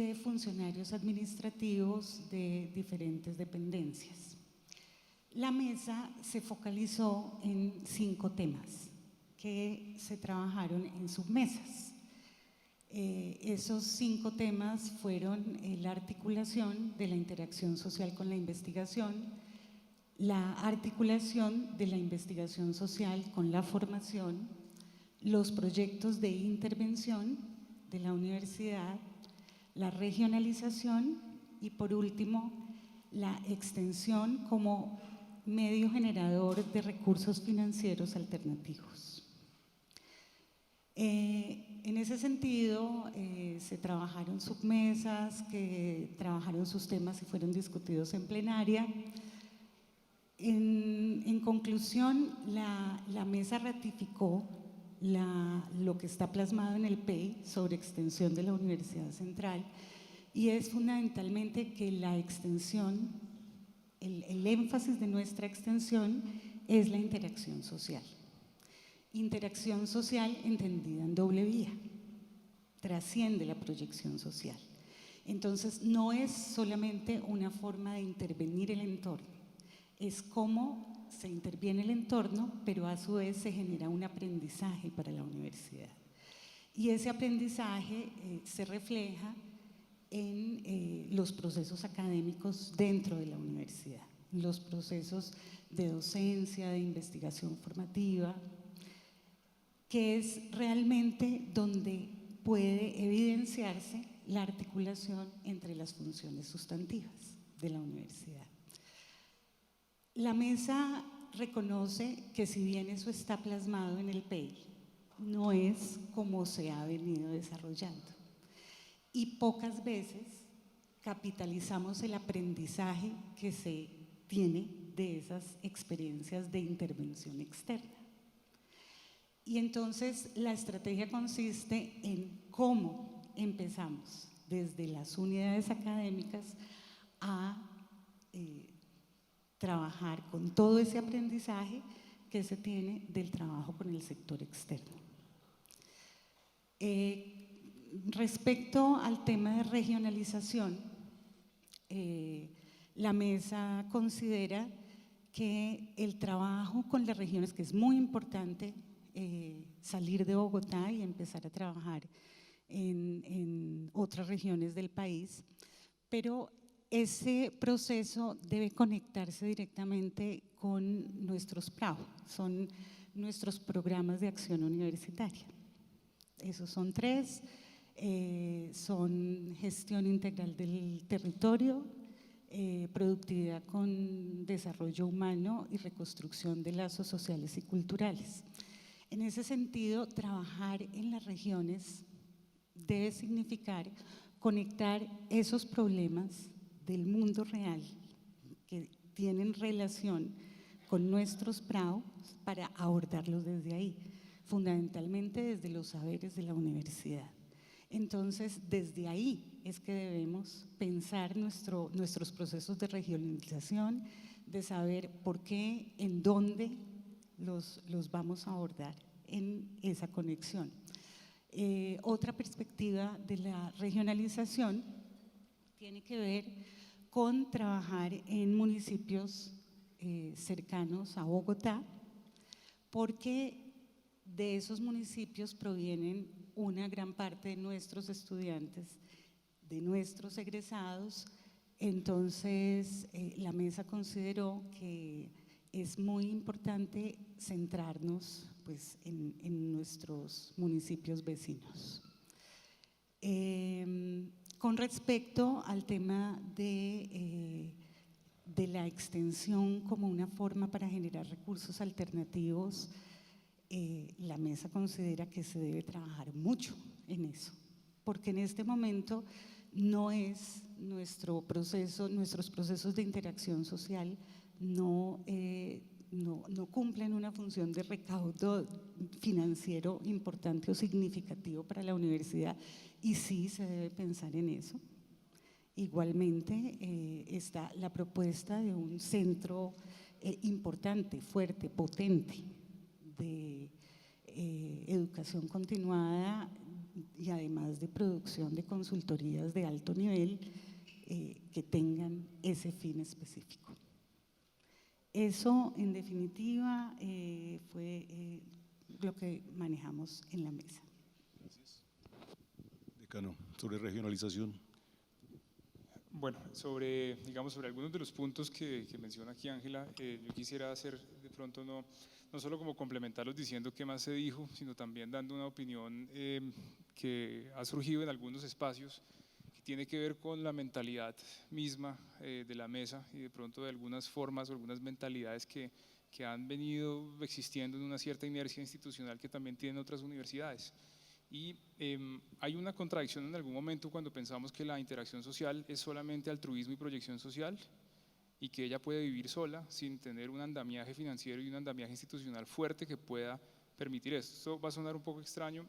de funcionarios administrativos de diferentes dependencias. La mesa se focalizó en 5 temas que se trabajaron en submesas. Esos 5 temas fueron la articulación de la interacción social con la investigación, la articulación de la investigación social con la formación, los proyectos de intervención de la universidad, la regionalización y por último la extensión como medio generador de recursos financieros alternativos. En ese sentido, se trabajaron submesas que trabajaron sus temas y fueron discutidos en plenaria. En conclusión, la mesa ratificó lo que está plasmado en el PEI sobre extensión de la Universidad Central y es fundamentalmente que la extensión, el énfasis de nuestra extensión es la interacción social. Interacción social entendida en doble vía, trasciende la proyección social. Entonces, no es solamente una forma de intervenir el entorno, es cómo se interviene el entorno, pero a su vez se genera un aprendizaje para la universidad. Y ese aprendizaje se refleja en los procesos académicos dentro de la universidad, los procesos de docencia, de investigación formativa, que es realmente donde puede evidenciarse la articulación entre las funciones sustantivas de la universidad. La mesa reconoce que si bien eso está plasmado en el PEI, no es como se ha venido desarrollando. Y pocas veces capitalizamos el aprendizaje que se tiene de esas experiencias de intervención externa. Y entonces la estrategia consiste en cómo empezamos desde las unidades académicas a trabajar con todo ese aprendizaje que se tiene del trabajo con el sector externo. Respecto al tema de regionalización, la mesa considera que el trabajo con las regiones, que es muy importante, salir de Bogotá y empezar a trabajar en otras regiones del país, pero ese proceso debe conectarse directamente con nuestros PRAU, son nuestros programas de acción universitaria. Esos son 3, son gestión integral del territorio, productividad con desarrollo humano y reconstrucción de lazos sociales y culturales. En ese sentido, trabajar en las regiones debe significar conectar esos problemas del mundo real que tienen relación con nuestros PRAU para abordarlos desde ahí, fundamentalmente desde los saberes de la universidad. Entonces, desde ahí es que debemos pensar nuestros procesos de regionalización, de saber por qué, en dónde los vamos a abordar en esa conexión. Otra perspectiva de la regionalización tiene que ver con trabajar en municipios cercanos a Bogotá, porque de esos municipios provienen una gran parte de nuestros estudiantes, de nuestros egresados. Entonces, la mesa consideró que es muy importante centrarnos pues, en nuestros municipios vecinos. Con respecto al tema de la extensión como una forma para generar recursos alternativos, la mesa considera que se debe trabajar mucho en eso, porque en este momento no es nuestros procesos de interacción social no cumplen una función de recaudo financiero importante o significativo para la universidad, y sí se debe pensar en eso. Igualmente está la propuesta de un centro importante, fuerte, potente de educación continuada y además de producción de consultorías de alto nivel que tengan ese fin específico. Eso, en definitiva, fue lo que manejamos en la mesa. Gracias. Decano, sobre regionalización. Bueno, sobre algunos de los puntos que menciona aquí Ángela, yo quisiera hacer de pronto no solo como complementarlos diciendo qué más se dijo, sino también dando una opinión que ha surgido en algunos espacios, que tiene que ver con la mentalidad misma de la mesa y de pronto de algunas formas o algunas mentalidades que han venido existiendo en una cierta inercia institucional que también tienen otras universidades. Y hay una contradicción en algún momento cuando pensamos que la interacción social es solamente altruismo y proyección social y que ella puede vivir sola sin tener un andamiaje financiero y un andamiaje institucional fuerte que pueda permitir esto. Esto va a sonar un poco extraño,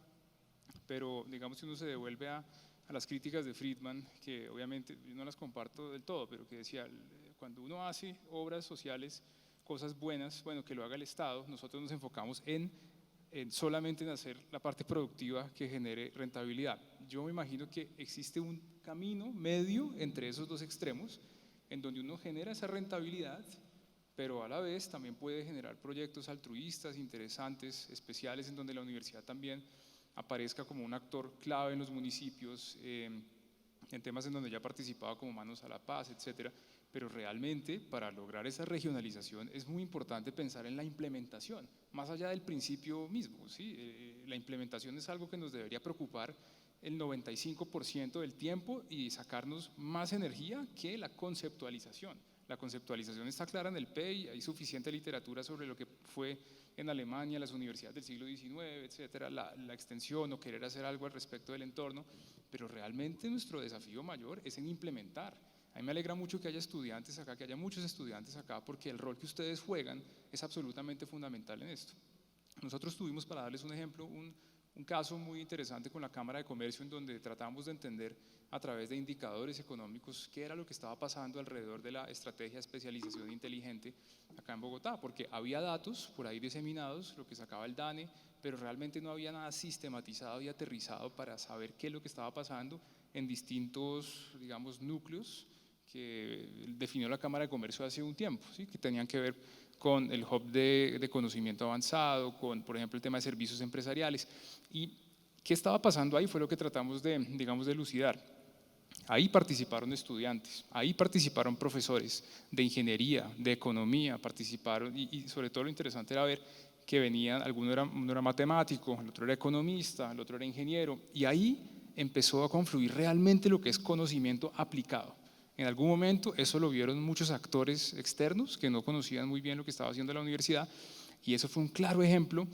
pero digamos que uno se devuelve a las críticas de Friedman, que obviamente yo no las comparto del todo, pero que decía, cuando uno hace obras sociales, cosas buenas, bueno, que lo haga el Estado, nosotros nos enfocamos solamente en hacer la parte productiva que genere rentabilidad. Yo me imagino que existe un camino medio entre esos dos extremos, en donde uno genera esa rentabilidad, pero a la vez también puede generar proyectos altruistas, interesantes, especiales, en donde la universidad también aparezca como un actor clave en los municipios, en temas en donde ya participaba como Manos a la Paz, etcétera. Pero realmente para lograr esa regionalización es muy importante pensar en la implementación, más allá del principio mismo, ¿sí? La implementación es algo que nos debería preocupar el 95% del tiempo y sacarnos más energía que la conceptualización. La conceptualización está clara en el PEI, hay suficiente literatura sobre lo que fue en Alemania, las universidades del siglo XIX, etcétera, la extensión o querer hacer algo al respecto del entorno, pero realmente nuestro desafío mayor es en implementar. A mí me alegra mucho que haya estudiantes acá, que haya muchos estudiantes acá, porque el rol que ustedes juegan es absolutamente fundamental en esto. Nosotros tuvimos, para darles un ejemplo, un caso muy interesante con la Cámara de Comercio, en donde tratamos de entender a través de indicadores económicos qué era lo que estaba pasando alrededor de la estrategia de especialización inteligente acá en Bogotá, porque había datos por ahí diseminados, lo que sacaba el DANE, pero realmente no había nada sistematizado y aterrizado para saber qué es lo que estaba pasando en distintos, digamos, núcleos que definió la Cámara de Comercio hace un tiempo, ¿sí? Que tenían que ver con el hub de conocimiento avanzado, con, por ejemplo, el tema de servicios empresariales. ¿Y qué estaba pasando ahí? Fue lo que tratamos de, digamos, de elucidar. Ahí participaron estudiantes, ahí participaron profesores de ingeniería, de economía, participaron, y sobre todo lo interesante era ver que venían, uno era matemático, el otro era economista, el otro era ingeniero, y ahí empezó a confluir realmente lo que es conocimiento aplicado. En algún momento eso lo vieron muchos actores externos que no conocían muy bien lo que estaba haciendo la universidad, y eso fue un claro ejemplo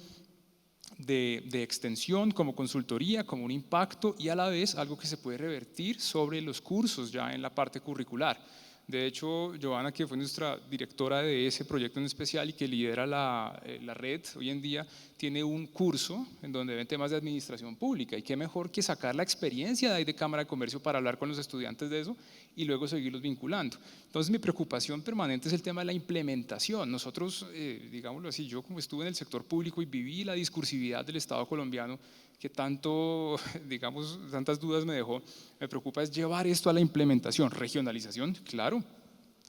de extensión como consultoría, como un impacto y a la vez algo que se puede revertir sobre los cursos ya en la parte curricular. De hecho, Giovanna, que fue nuestra directora de ese proyecto en especial y que lidera la red hoy en día, tiene un curso en donde ven temas de administración pública, y qué mejor que sacar la experiencia de ahí de Cámara de Comercio para hablar con los estudiantes de eso y luego seguirlos vinculando. Entonces mi preocupación permanente es el tema de la implementación. Nosotros, digámoslo así, yo como estuve en el sector público y viví la discursividad del Estado colombiano que tanto, digamos, tantas dudas me dejó, me preocupa es llevar esto a la implementación. Regionalización, claro,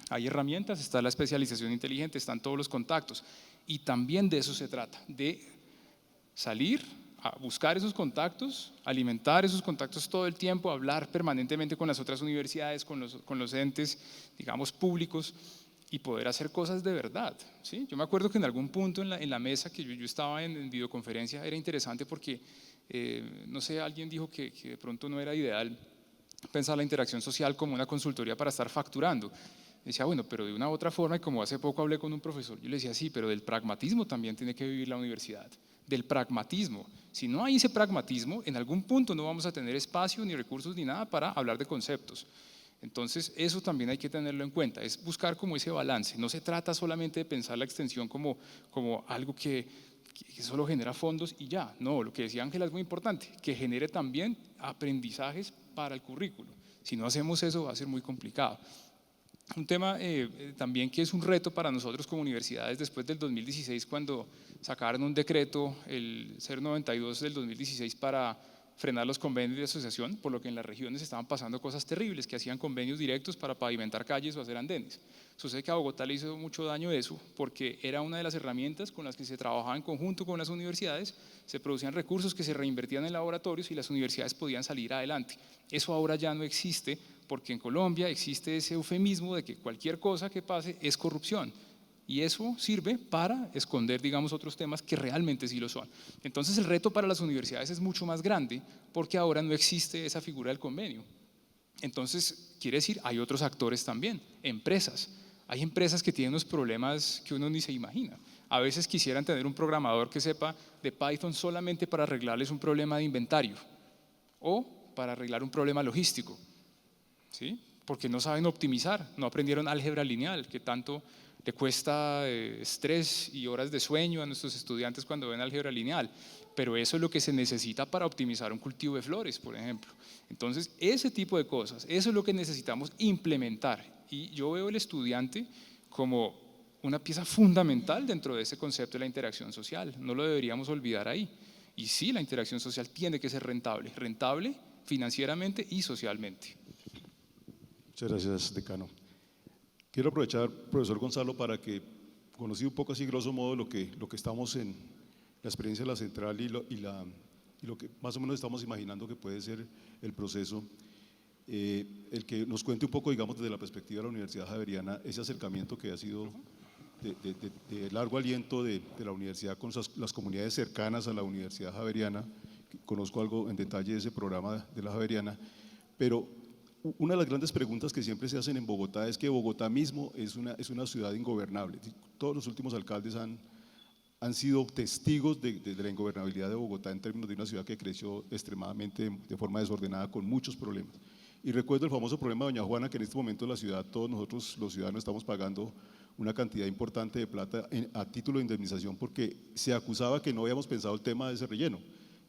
hay herramientas, está la especialización inteligente, están todos los contactos, y también de eso se trata, de salir a buscar esos contactos, alimentar esos contactos todo el tiempo, hablar permanentemente con las otras universidades, con los entes, digamos, públicos, y poder hacer cosas de verdad, ¿sí? Yo me acuerdo que en algún punto en la mesa que yo estaba en videoconferencia era interesante porque, no sé, alguien dijo que de pronto no era ideal pensar la interacción social como una consultoría para estar facturando. Decía, bueno, pero de una u otra forma, y como hace poco hablé con un profesor, yo le decía, sí, pero del pragmatismo también tiene que vivir la universidad, del pragmatismo. Si no hay ese pragmatismo, en algún punto no vamos a tener espacio, ni recursos, ni nada para hablar de conceptos. Entonces eso también hay que tenerlo en cuenta, es buscar como ese balance. No se trata solamente de pensar la extensión como algo que solo genera fondos y ya. No, lo que decía Ángela es muy importante, que genere también aprendizajes para el currículo. Si no hacemos eso va a ser muy complicado. Un tema también que es un reto para nosotros como universidades después del 2016, cuando sacaron un decreto, el 092 del 2016, para frenar los convenios de asociación, por lo que en las regiones estaban pasando cosas terribles, que hacían convenios directos para pavimentar calles o hacer andenes. Sucede que a Bogotá le hizo mucho daño eso, porque era una de las herramientas con las que se trabajaba en conjunto con las universidades, se producían recursos que se reinvertían en laboratorios y las universidades podían salir adelante. Eso ahora ya no existe, porque en Colombia existe ese eufemismo de que cualquier cosa que pase es corrupción. Y eso sirve para esconder, digamos, otros temas que realmente sí lo son. Entonces el reto para las universidades es mucho más grande porque ahora no existe esa figura del convenio. Entonces, quiere decir, hay otros actores también, empresas. Hay empresas que tienen unos problemas que uno ni se imagina. A veces quisieran tener un programador que sepa de Python solamente para arreglarles un problema de inventario o para arreglar un problema logístico, ¿sí? Porque no saben optimizar, no aprendieron álgebra lineal, que tanto le cuesta estrés y horas de sueño a nuestros estudiantes cuando ven álgebra lineal, pero eso es lo que se necesita para optimizar un cultivo de flores, por ejemplo. Entonces, ese tipo de cosas, eso es lo que necesitamos implementar, y yo veo el estudiante como una pieza fundamental dentro de ese concepto de la interacción social, no lo deberíamos olvidar ahí. Y sí, la interacción social tiene que ser rentable, rentable financieramente y socialmente. Muchas gracias, decano. Quiero aprovechar, profesor Gonzalo, para que conocido un poco así grosso modo lo que estamos en la experiencia de la central y lo que más o menos estamos imaginando que puede ser el proceso, el que nos cuente un poco, digamos, desde la perspectiva de la Universidad Javeriana, ese acercamiento que ha sido de largo aliento de la universidad con las comunidades cercanas a la Universidad Javeriana. Conozco algo en detalle de ese programa de la Javeriana, pero una de las grandes preguntas que siempre se hacen en Bogotá es que Bogotá mismo es una ciudad ingobernable. Todos los últimos alcaldes han sido testigos de la ingobernabilidad de Bogotá en términos de una ciudad que creció extremadamente de forma desordenada con muchos problemas. Y recuerdo el famoso problema de Doña Juana, que en este momento la ciudad, todos nosotros los ciudadanos estamos pagando una cantidad importante de plata a título de indemnización porque se acusaba que no habíamos pensado el tema de ese relleno.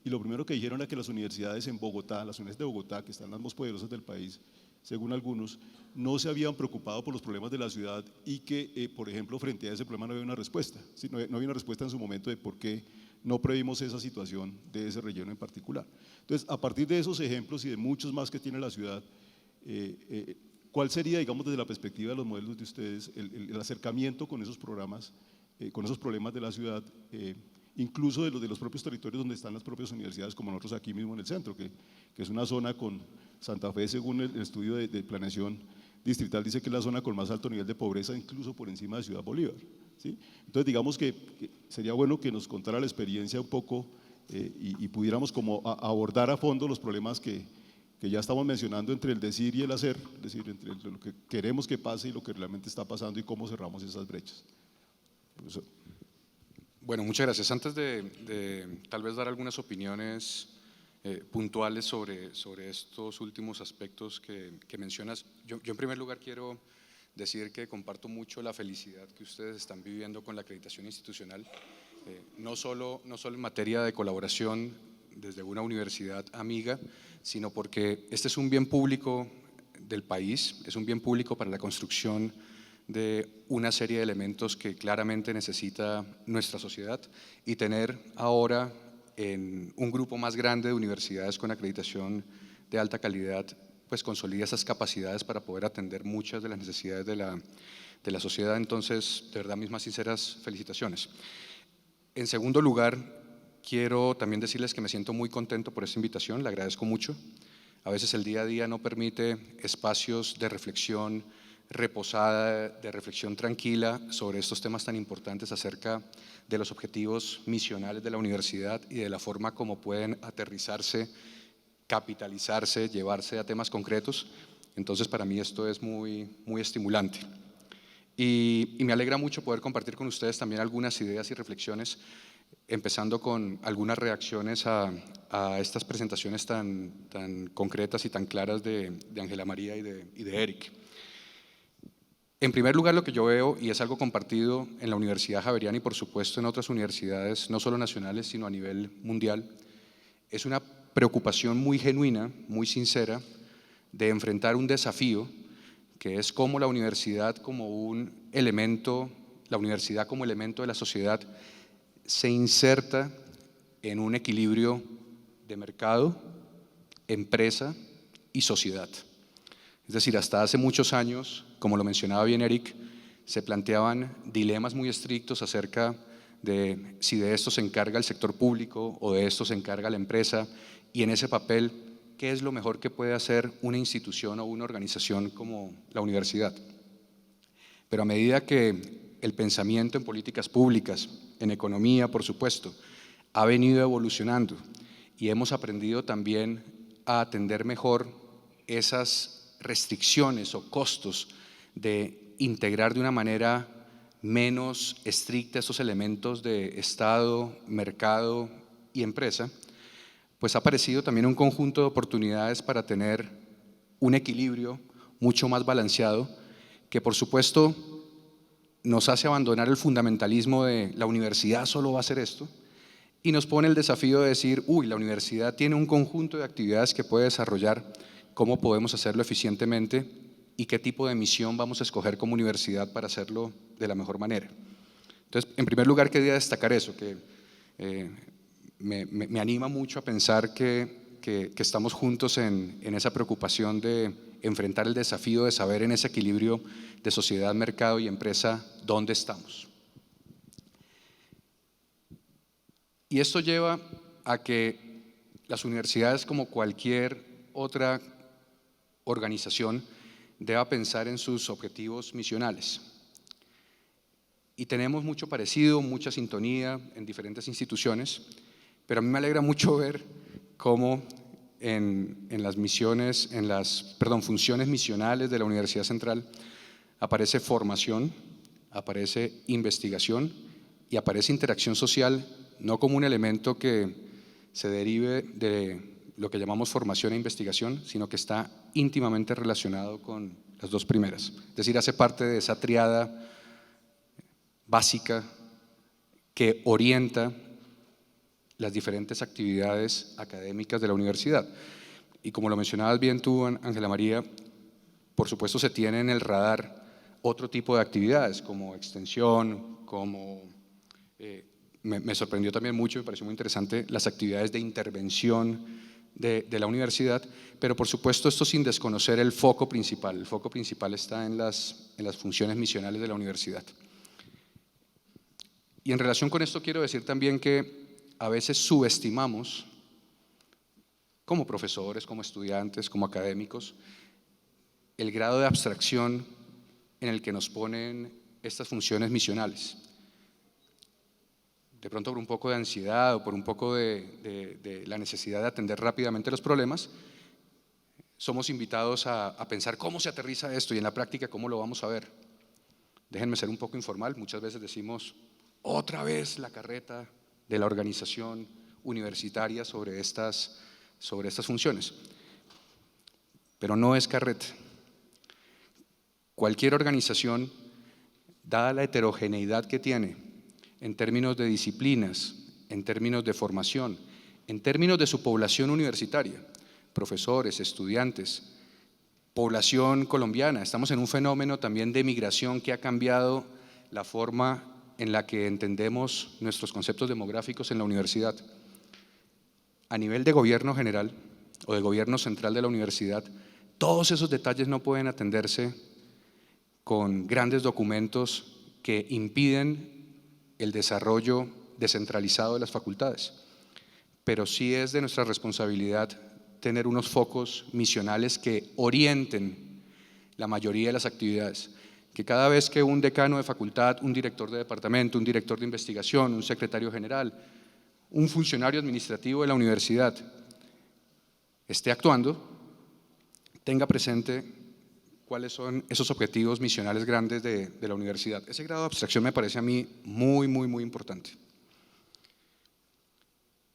Y lo primero que dijeron era que las universidades en Bogotá, las universidades de Bogotá, que están las más poderosas del país, según algunos, no se habían preocupado por los problemas de la ciudad y que, por ejemplo, frente a ese problema no había una respuesta. No había una respuesta en su momento de por qué no previmos esa situación de ese relleno en particular. Entonces, a partir de esos ejemplos y de muchos más que tiene la ciudad, ¿cuál sería, digamos, desde la perspectiva de los modelos de ustedes, el acercamiento con esos programas, con esos problemas de la ciudad, incluso de los propios territorios donde están las propias universidades, como nosotros aquí mismo en el centro, que es una zona con Santa Fe, según el estudio de planeación distrital, dice que es la zona con más alto nivel de pobreza, incluso por encima de Ciudad Bolívar, ¿sí? Entonces, digamos que sería bueno que nos contara la experiencia un poco y pudiéramos como abordar a fondo los problemas que ya estamos mencionando entre el decir y el hacer, es decir, entre lo que queremos que pase y lo que realmente está pasando y cómo cerramos esas brechas. Profesor. Bueno, muchas gracias. Antes de tal vez dar algunas opiniones puntuales sobre estos últimos aspectos que mencionas, yo en primer lugar quiero decir que comparto mucho la felicidad que ustedes están viviendo con la acreditación institucional, no solo en materia de colaboración desde una universidad amiga, sino porque este es un bien público del país, es un bien público para la construcción de una serie de elementos que claramente necesita nuestra sociedad, y tener ahora en un grupo más grande de universidades con acreditación de alta calidad, pues consolida esas capacidades para poder atender muchas de las necesidades de la sociedad. Entonces, de verdad, mis más sinceras felicitaciones. En segundo lugar, quiero también decirles que me siento muy contento por esta invitación, le agradezco mucho. A veces el día a día no permite espacios de reflexión reposada, de reflexión tranquila sobre estos temas tan importantes acerca de los objetivos misionales de la universidad y de la forma como pueden aterrizarse, capitalizarse, llevarse a temas concretos. Entonces, para mí esto es muy estimulante. Y me alegra mucho poder compartir con ustedes también algunas ideas y reflexiones, empezando con algunas reacciones a estas presentaciones tan concretas y tan claras de Ángela María y de Eric. En primer lugar, lo que yo veo, y es algo compartido en la Universidad Javeriana y por supuesto en otras universidades, no solo nacionales, sino a nivel mundial, es una preocupación muy genuina, muy sincera, de enfrentar un desafío que es cómo la universidad como elemento de la sociedad se inserta en un equilibrio de mercado empresa y sociedad. Es decir, hasta hace muchos años, como lo mencionaba bien Eric, se planteaban dilemas muy estrictos acerca de si de esto se encarga el sector público o de esto se encarga la empresa, y en ese papel, ¿qué es lo mejor que puede hacer una institución o una organización como la universidad? Pero a medida que el pensamiento en políticas públicas, en economía, por supuesto, ha venido evolucionando y hemos aprendido también a atender mejor esas restricciones o costos de integrar de una manera menos estricta esos elementos de Estado, mercado y empresa, pues ha aparecido también un conjunto de oportunidades para tener un equilibrio mucho más balanceado, que por supuesto nos hace abandonar el fundamentalismo de la universidad solo va a hacer esto, y nos pone el desafío de decir, uy, la universidad tiene un conjunto de actividades que puede desarrollar, cómo podemos hacerlo eficientemente y qué tipo de misión vamos a escoger como universidad para hacerlo de la mejor manera. Entonces, en primer lugar, quería destacar eso, que me anima mucho a pensar que estamos juntos en esa preocupación de enfrentar el desafío de saber en ese equilibrio de sociedad, mercado y empresa dónde estamos. Y esto lleva a que las universidades, como cualquier otra organización, deba pensar en sus objetivos misionales. Y tenemos mucho parecido, mucha sintonía en diferentes instituciones, pero a mí me alegra mucho ver cómo en las misiones, funciones misionales de la Universidad Central aparece formación, aparece investigación y aparece interacción social, no como un elemento que se derive de lo que llamamos formación e investigación, sino que está íntimamente relacionado con las dos primeras. Es decir, hace parte de esa triada básica que orienta las diferentes actividades académicas de la universidad. Y como lo mencionabas bien tú, Ángela María, por supuesto se tiene en el radar otro tipo de actividades como extensión, como me sorprendió también mucho, me pareció muy interesante las actividades de intervención de la universidad, pero por supuesto esto sin desconocer el foco principal. El foco principal está en las funciones misionales de la universidad. Y en relación con esto quiero decir también que a veces subestimamos, como profesores, como estudiantes, como académicos, el grado de abstracción en el que nos ponen estas funciones misionales. De pronto por un poco de ansiedad o por un poco de la necesidad de atender rápidamente los problemas, somos invitados a pensar cómo se aterriza esto y en la práctica cómo lo vamos a ver. Déjenme ser un poco informal, muchas veces decimos otra vez la carreta de la organización universitaria sobre estas funciones, pero no es carreta. Cualquier organización, dada la heterogeneidad que tiene en términos de disciplinas, en términos de formación, en términos de su población universitaria, profesores, estudiantes, población colombiana, estamos en un fenómeno también de migración que ha cambiado la forma en la que entendemos nuestros conceptos demográficos en la universidad. A nivel de gobierno general o de gobierno central de la universidad, todos esos detalles no pueden atenderse con grandes documentos que impiden el desarrollo descentralizado de las facultades, pero sí es de nuestra responsabilidad tener unos focos misionales que orienten la mayoría de las actividades, que cada vez que un decano de facultad, un director de departamento, un director de investigación, un secretario general, un funcionario administrativo de la universidad esté actuando, tenga presente cuáles son esos objetivos misionales grandes de la universidad. Ese grado de abstracción me parece a mí muy, muy, muy importante.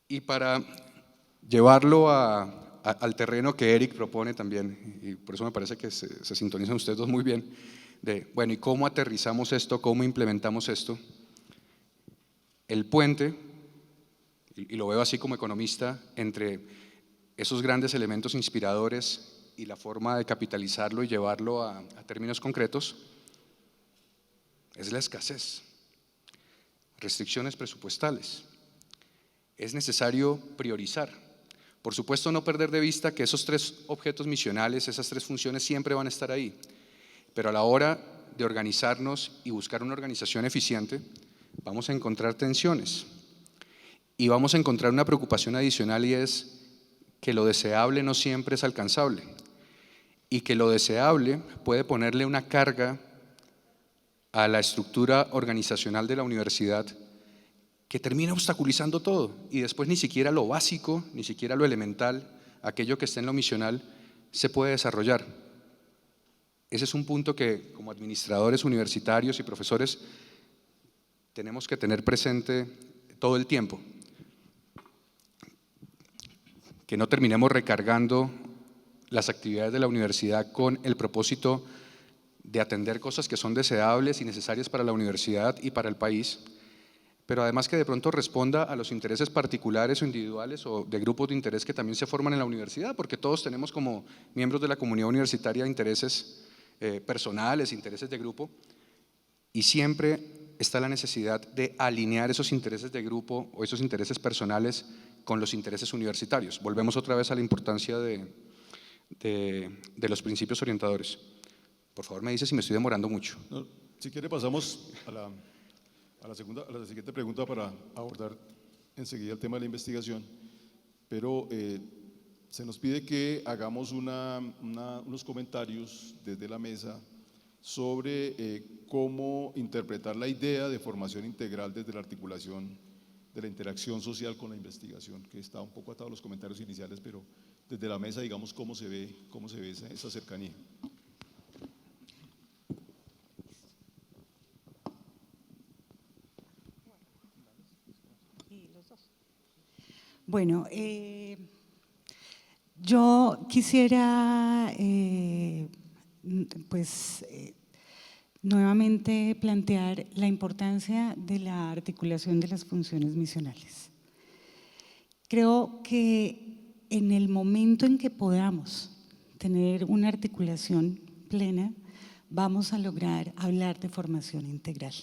Y para llevarlo al terreno que Eric propone también, y por eso me parece que se sintonizan ustedes dos muy bien, de, bueno, ¿y cómo aterrizamos esto? ¿Cómo implementamos esto? El puente, y lo veo así como economista, entre esos grandes elementos inspiradores y la forma de capitalizarlo y llevarlo a términos concretos, es la escasez, restricciones presupuestales. Es necesario priorizar, Por supuesto, no perder de vista que esos 3 objetos misionales, esas 3 funciones siempre van a estar ahí, pero a la hora de organizarnos y buscar una organización eficiente, vamos a encontrar tensiones y vamos a encontrar una preocupación adicional, y es que lo deseable no siempre es alcanzable y que lo deseable puede ponerle una carga a la estructura organizacional de la universidad que termina obstaculizando todo, y después ni siquiera lo básico, ni siquiera lo elemental, aquello que está en lo misional, se puede desarrollar. Ese es un punto que como administradores universitarios y profesores tenemos que tener presente todo el tiempo. Que no terminemos recargando las actividades de la universidad con el propósito de atender cosas que son deseables y necesarias para la universidad y para el país, pero además que de pronto responda a los intereses particulares o individuales o de grupos de interés que también se forman en la universidad, porque todos tenemos como miembros de la comunidad universitaria intereses personales, intereses de grupo, y siempre está la necesidad de alinear esos intereses de grupo o esos intereses personales con los intereses universitarios. Volvemos otra vez a la importancia de los principios orientadores. Por favor, me dice si me estoy demorando mucho. No, si quiere pasamos a la siguiente pregunta para abordar enseguida el tema de la investigación, pero se nos pide que hagamos unos comentarios desde la mesa sobre cómo interpretar la idea de formación integral desde la articulación de la interacción social con la investigación, que está un poco atado a los comentarios iniciales, pero desde la mesa, digamos, cómo se ve esa cercanía. Bueno, yo quisiera nuevamente plantear la importancia de la articulación de las funciones misionales. Creo que en el momento en que podamos tener una articulación plena, vamos a lograr hablar de formación integral.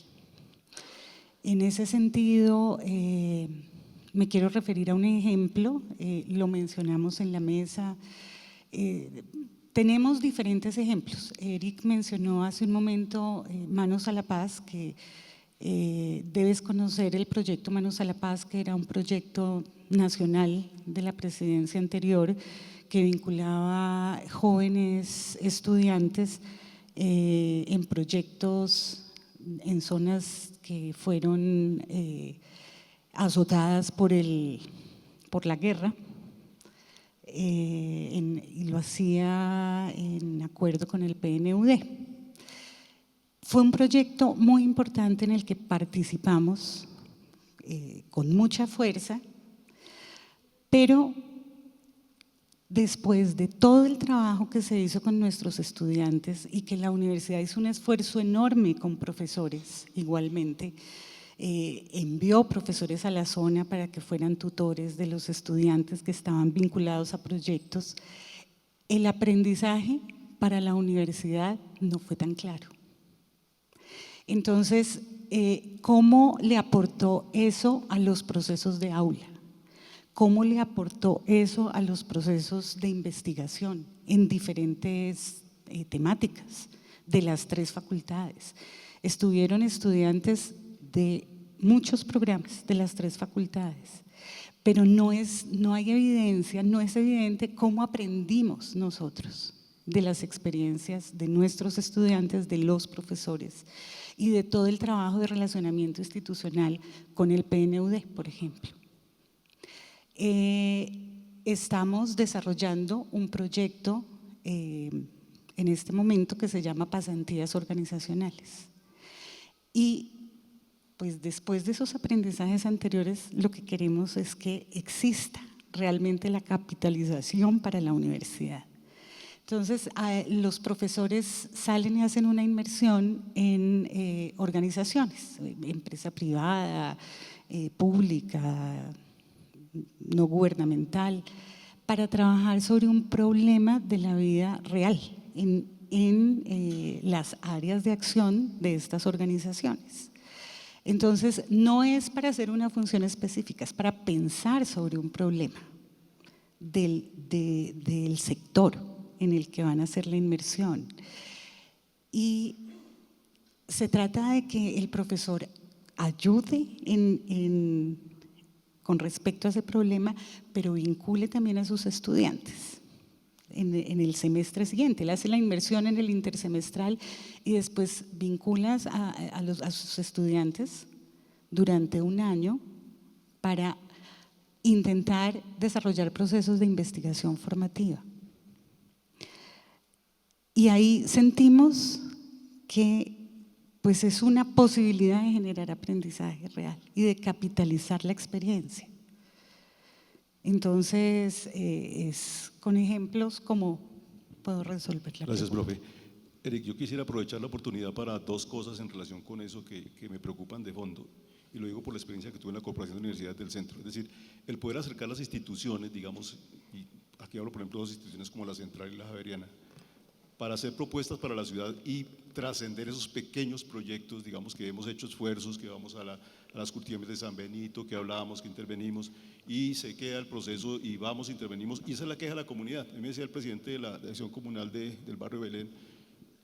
En ese sentido, me quiero referir a un ejemplo, lo mencionamos en la mesa. Tenemos diferentes ejemplos. Eric mencionó hace un momento Manos a la Paz, que debes conocer el proyecto Manos a la Paz, que era un proyecto nacional de la presidencia anterior que vinculaba jóvenes estudiantes en proyectos en zonas que fueron azotadas por la guerra, y lo hacía en acuerdo con el PNUD. Fue un proyecto muy importante en el que participamos con mucha fuerza, pero después de todo el trabajo que se hizo con nuestros estudiantes y que la universidad hizo un esfuerzo enorme con profesores igualmente, envió profesores a la zona para que fueran tutores de los estudiantes que estaban vinculados a proyectos, el aprendizaje para la universidad no fue tan claro. Entonces, ¿cómo le aportó eso a los procesos de aula? ¿Cómo le aportó eso a los procesos de investigación en diferentes temáticas de las 3 facultades? Estuvieron estudiantes de muchos programas de las 3 facultades, pero no hay evidencia, no es evidente cómo aprendimos nosotros de las experiencias de nuestros estudiantes, de los profesores y de todo el trabajo de relacionamiento institucional con el PNUD, por ejemplo. Estamos desarrollando un proyecto en este momento que se llama Pasantías Organizacionales, y pues después de esos aprendizajes anteriores, lo que queremos es que exista realmente la capitalización para la universidad. Entonces, los profesores salen y hacen una inmersión en organizaciones, empresa privada, pública, no gubernamental, para trabajar sobre un problema de la vida real en las áreas de acción de estas organizaciones. Entonces, no es para hacer una función específica, es para pensar sobre un problema del sector en el que van a hacer la inmersión. Y se trata de que el profesor ayude con respecto a ese problema, pero vincule también a sus estudiantes en el semestre siguiente. Él hace la inmersión en el intersemestral y después vinculas a sus estudiantes durante un año para intentar desarrollar procesos de investigación formativa. Y ahí sentimos que pues es una posibilidad de generar aprendizaje real y de capitalizar la experiencia. Entonces, es con ejemplos como puedo resolver la Gracias, pregunta. profe. Eric, yo quisiera aprovechar la oportunidad para dos cosas en relación con eso que me preocupan de fondo, y lo digo por la experiencia que tuve en la Corporación de Universidades del Centro. Es decir, el poder acercar las instituciones, digamos, y aquí hablo por ejemplo de dos instituciones como la Central y la Javeriana, para hacer propuestas para la ciudad y trascender esos pequeños proyectos, digamos que hemos hecho esfuerzos, que vamos a las curtiembres de San Benito, que hablábamos, que intervenimos, y se queda el proceso y vamos, intervenimos, y esa es la queja de la comunidad. A mí me decía el presidente de la acción comunal del barrio Belén,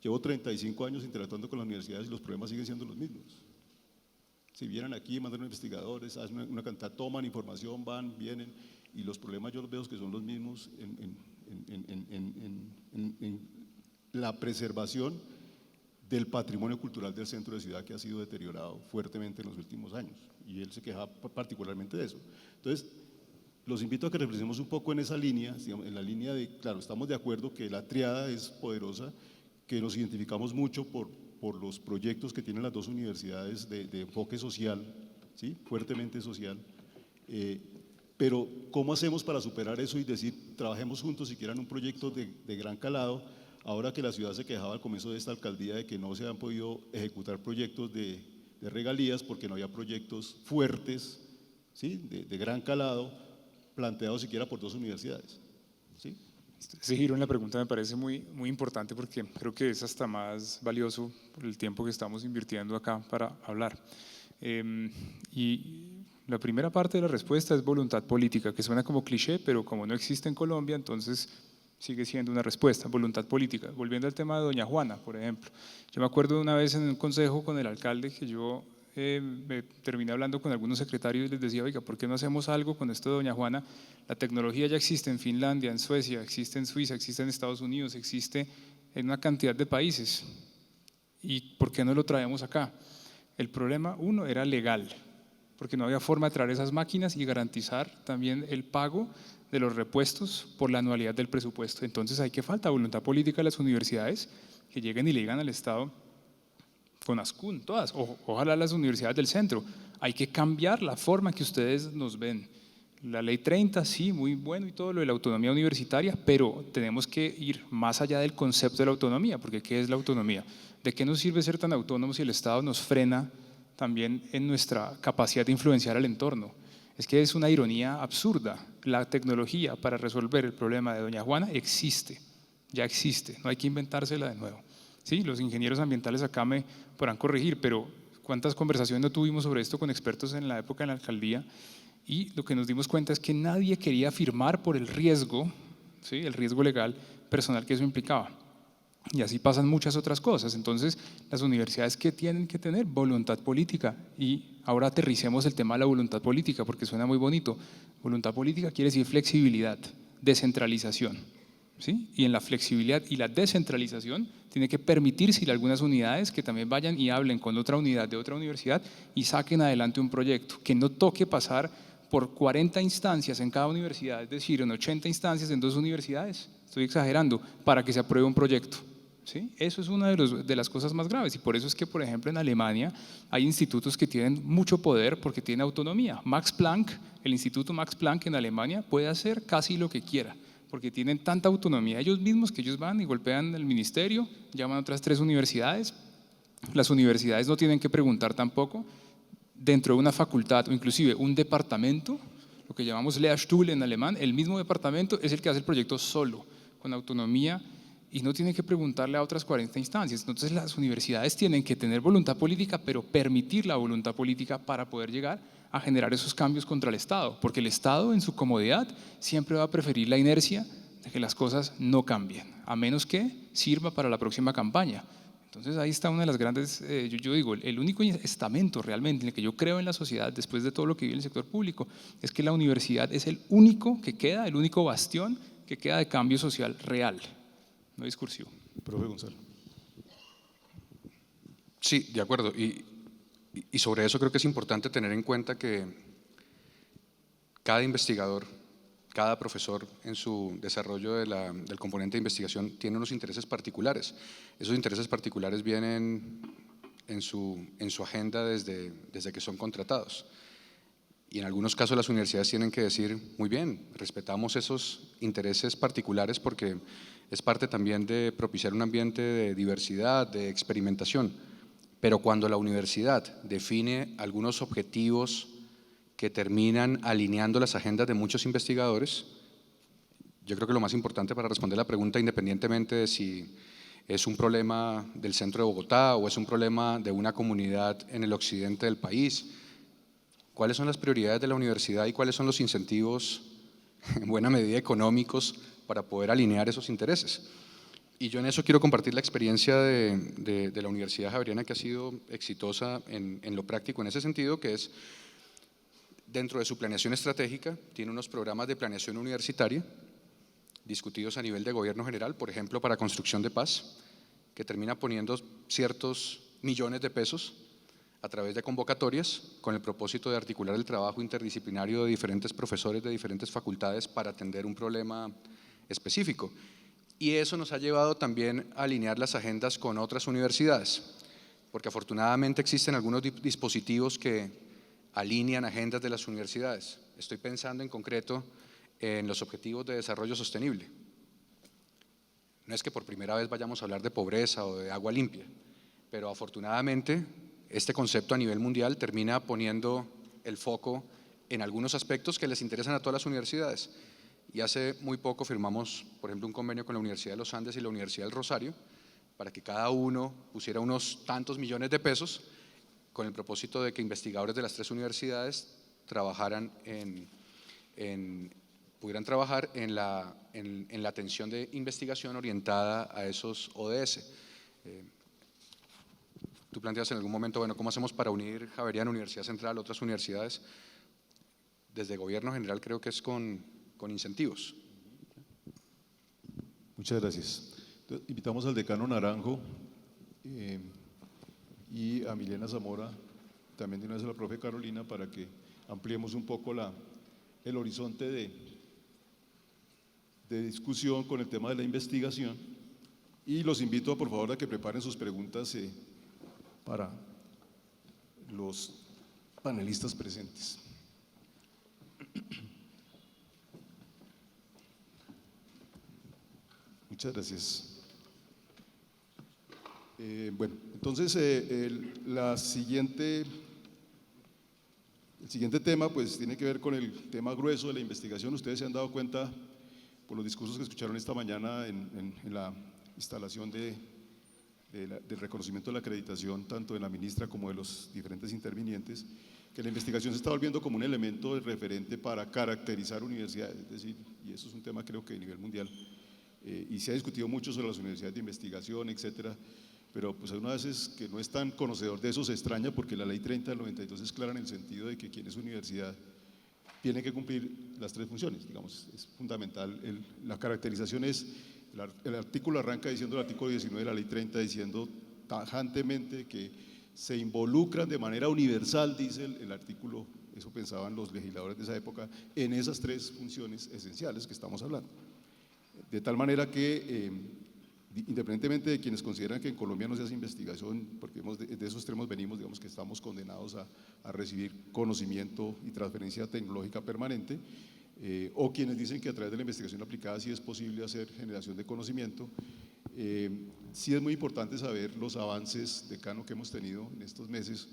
llevo 35 años interactuando con las universidades y los problemas siguen siendo los mismos. Si vienen aquí, mandan investigadores, hacen una cantidad, toman información, van, vienen, y los problemas yo los veo que son los mismos en la preservación del patrimonio cultural del centro de ciudad, que ha sido deteriorado fuertemente en los últimos años, y él se quejaba particularmente de eso. Entonces, los invito a que reflexionemos un poco en esa línea, en la línea de, claro, estamos de acuerdo que la triada es poderosa, que nos identificamos mucho por los proyectos que tienen las dos universidades de enfoque social, ¿sí? Fuertemente social, pero ¿cómo hacemos para superar eso y decir, trabajemos juntos si quieran un proyecto de gran calado? Ahora que la ciudad se quejaba al comienzo de esta alcaldía de que no se han podido ejecutar proyectos de regalías porque no había proyectos fuertes, ¿sí? de gran calado, planteados siquiera por dos universidades, ¿sí? Ese giro en la pregunta me parece muy, muy importante porque creo que es hasta más valioso por el tiempo que estamos invirtiendo acá para hablar. Y la primera parte de la respuesta es voluntad política, que suena como cliché, pero como no existe en Colombia, entonces sigue siendo una respuesta, voluntad política. Volviendo al tema de doña Juana, por ejemplo. Yo me acuerdo de una vez en un consejo con el alcalde que yo me terminé hablando con algunos secretarios y les decía, oiga, ¿por qué no hacemos algo con esto de doña Juana? La tecnología ya existe en Finlandia, en Suecia, existe en Suiza, existe en Estados Unidos, existe en una cantidad de países. ¿Y por qué no lo traemos acá? El problema, uno, era legal, porque no había forma de traer esas máquinas y garantizar también el pago de los repuestos por la anualidad del presupuesto. Entonces, ¿hay que falta voluntad política de las universidades que lleguen y le digan al Estado, Fonascun, todas, ojalá las universidades del centro, hay que cambiar la forma que ustedes nos ven. La ley 30, sí, muy bueno y todo lo de la autonomía universitaria, pero tenemos que ir más allá del concepto de la autonomía, porque ¿qué es la autonomía? ¿De qué nos sirve ser tan autónomos si el Estado nos frena también en nuestra capacidad de influenciar al entorno? Es que es una ironía absurda. La tecnología para resolver el problema de doña Juana existe, ya existe, no hay que inventársela de nuevo. Sí, los ingenieros ambientales acá me podrán corregir, pero ¿cuántas conversaciones no tuvimos sobre esto con expertos en la época en la alcaldía? Y lo que nos dimos cuenta es que nadie quería firmar por el riesgo, ¿sí? El riesgo legal personal que eso implicaba. Y así pasan muchas otras cosas. Entonces, las universidades que tienen que tener voluntad política, y ahora aterricemos el tema de la voluntad política porque suena muy bonito. Voluntad política quiere decir flexibilidad, descentralización, ¿sí? Y en la flexibilidad y la descentralización tiene que permitirse a algunas unidades que también vayan y hablen con otra unidad de otra universidad y saquen adelante un proyecto, que no toque pasar por 40 instancias en cada universidad, es decir, en 80 instancias en dos universidades, estoy exagerando, para que se apruebe un proyecto. ¿Sí? Eso es una de las cosas más graves y por eso es que, por ejemplo, en Alemania hay institutos que tienen mucho poder porque tienen autonomía. Max Planck, el Instituto Max Planck en Alemania puede hacer casi lo que quiera porque tienen tanta autonomía ellos mismos que ellos van y golpean el ministerio, llaman a otras 3 universidades. Las universidades no tienen que preguntar tampoco dentro de una facultad o inclusive un departamento, lo que llamamos Lehrstuhl en alemán, el mismo departamento es el que hace el proyecto solo, con autonomía, y no tiene que preguntarle a otras 40 instancias. Entonces las universidades tienen que tener voluntad política, pero permitir la voluntad política para poder llegar a generar esos cambios contra el Estado, porque el Estado en su comodidad siempre va a preferir la inercia de que las cosas no cambien, a menos que sirva para la próxima campaña. Entonces ahí está una de las grandes, yo digo, el único estamento realmente en el que yo creo en la sociedad, después de todo lo que vive en el sector público, es que la universidad es el único que queda, el único bastión que queda de cambio social real, no discursivo. Profe Gonzalo. Sí, de acuerdo. Y sobre eso creo que es importante tener en cuenta que cada investigador, cada profesor en su desarrollo del componente de investigación tiene unos intereses particulares. Esos intereses particulares vienen en su agenda desde que son contratados. Y en algunos casos las universidades tienen que decir, muy bien, respetamos esos intereses particulares porque es parte también de propiciar un ambiente de diversidad, de experimentación. Pero cuando la universidad define algunos objetivos que terminan alineando las agendas de muchos investigadores, yo creo que lo más importante para responder la pregunta, independientemente de si es un problema del centro de Bogotá o es un problema de una comunidad en el occidente del país, cuáles son las prioridades de la universidad y cuáles son los incentivos, en buena medida económicos, para poder alinear esos intereses. Y yo en eso quiero compartir la experiencia de la Universidad Javeriana, que ha sido exitosa en lo práctico en ese sentido, que es dentro de su planeación estratégica, tiene unos programas de planeación universitaria discutidos a nivel de gobierno general, por ejemplo, para construcción de paz, que termina poniendo ciertos millones de pesos a través de convocatorias con el propósito de articular el trabajo interdisciplinario de diferentes profesores de diferentes facultades para atender un problema específico. Y eso nos ha llevado también a alinear las agendas con otras universidades, porque afortunadamente existen algunos dispositivos que alinean agendas de las universidades. Estoy pensando en concreto en los objetivos de desarrollo sostenible. No es que por primera vez vayamos a hablar de pobreza o de agua limpia, pero afortunadamente este concepto a nivel mundial termina poniendo el foco en algunos aspectos que les interesan a todas las universidades. Y hace muy poco firmamos, por ejemplo, un convenio con la Universidad de los Andes y la Universidad del Rosario para que cada uno pusiera unos tantos millones de pesos con el propósito de que investigadores de las tres universidades pudieran trabajar en la atención de investigación orientada a esos ODS. Tú planteas en algún momento, bueno, ¿cómo hacemos para unir Javeriana, Universidad Central, otras universidades? Desde gobierno general creo que es con incentivos. Muchas gracias. Entonces, invitamos al decano Naranjo y a Milena Zamora, también de una vez a la profe Carolina, para que ampliemos un poco el horizonte de discusión con el tema de la investigación. Y los invito, por favor, a que preparen sus preguntas para los panelistas presentes. Muchas gracias. Bueno, entonces el siguiente tema pues tiene que ver con el tema grueso de la investigación. Ustedes se han dado cuenta por los discursos que escucharon esta mañana en la instalación del reconocimiento de la acreditación, tanto de la ministra como de los diferentes intervinientes, que la investigación se está volviendo como un elemento de referente para caracterizar universidades, es decir, y eso es un tema creo que a nivel mundial, y se ha discutido mucho sobre las universidades de investigación, etcétera, pero pues hay unas veces que no es tan conocedor de eso, se extraña porque la ley 30 del 92 es clara en el sentido de que quien es universidad tiene que cumplir las tres funciones, digamos, es fundamental. La caracterización es, el artículo arranca diciendo, el artículo 19 de la ley 30, diciendo tajantemente que se involucran de manera universal, dice el artículo, eso pensaban los legisladores de esa época, en esas tres funciones esenciales que estamos hablando. De tal manera que, independientemente de quienes consideran que en Colombia no se hace investigación, porque de esos extremos venimos, digamos que estamos condenados a recibir conocimiento y transferencia tecnológica permanente, o quienes dicen que a través de la investigación aplicada sí es posible hacer generación de conocimiento, sí es muy importante saber los avances, decano, que hemos tenido en estos meses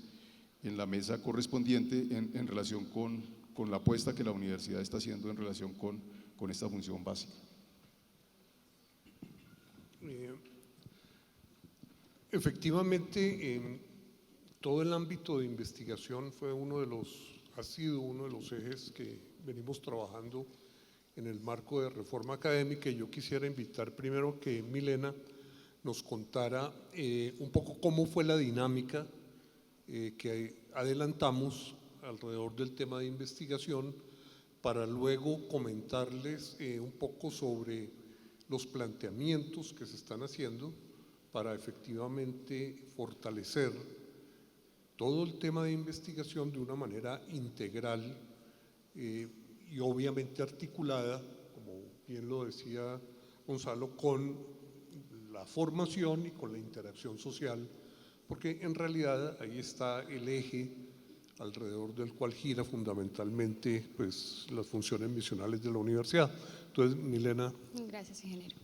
en la mesa correspondiente en relación con la apuesta que la universidad está haciendo en relación con esta función básica. Efectivamente, en todo el ámbito de investigación fue uno de los ha sido uno de los ejes que venimos trabajando en el marco de reforma académica, y yo quisiera invitar primero que Milena nos contara un poco cómo fue la dinámica que adelantamos alrededor del tema de investigación, para luego comentarles un poco sobre los planteamientos que se están haciendo para efectivamente fortalecer todo el tema de investigación de una manera integral y obviamente articulada, como bien lo decía Gonzalo, con la formación y con la interacción social, porque en realidad ahí está el eje alrededor del cual gira fundamentalmente pues, las funciones misionales de la universidad. Entonces, Milena. Gracias, ingeniero.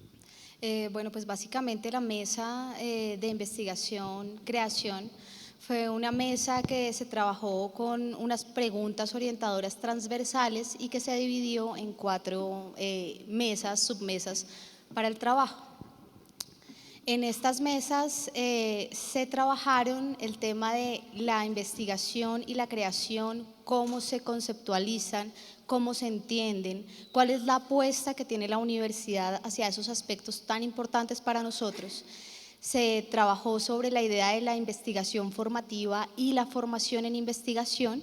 Bueno, pues básicamente la mesa de investigación, creación, fue una mesa que se trabajó con unas preguntas orientadoras transversales y que se dividió en 4 mesas, submesas para el trabajo. En estas mesas se trabajaron el tema de la investigación y la creación, cómo se conceptualizan, cómo se entienden, cuál es la apuesta que tiene la universidad hacia esos aspectos tan importantes para nosotros. Se trabajó sobre la idea de la investigación formativa y la formación en investigación.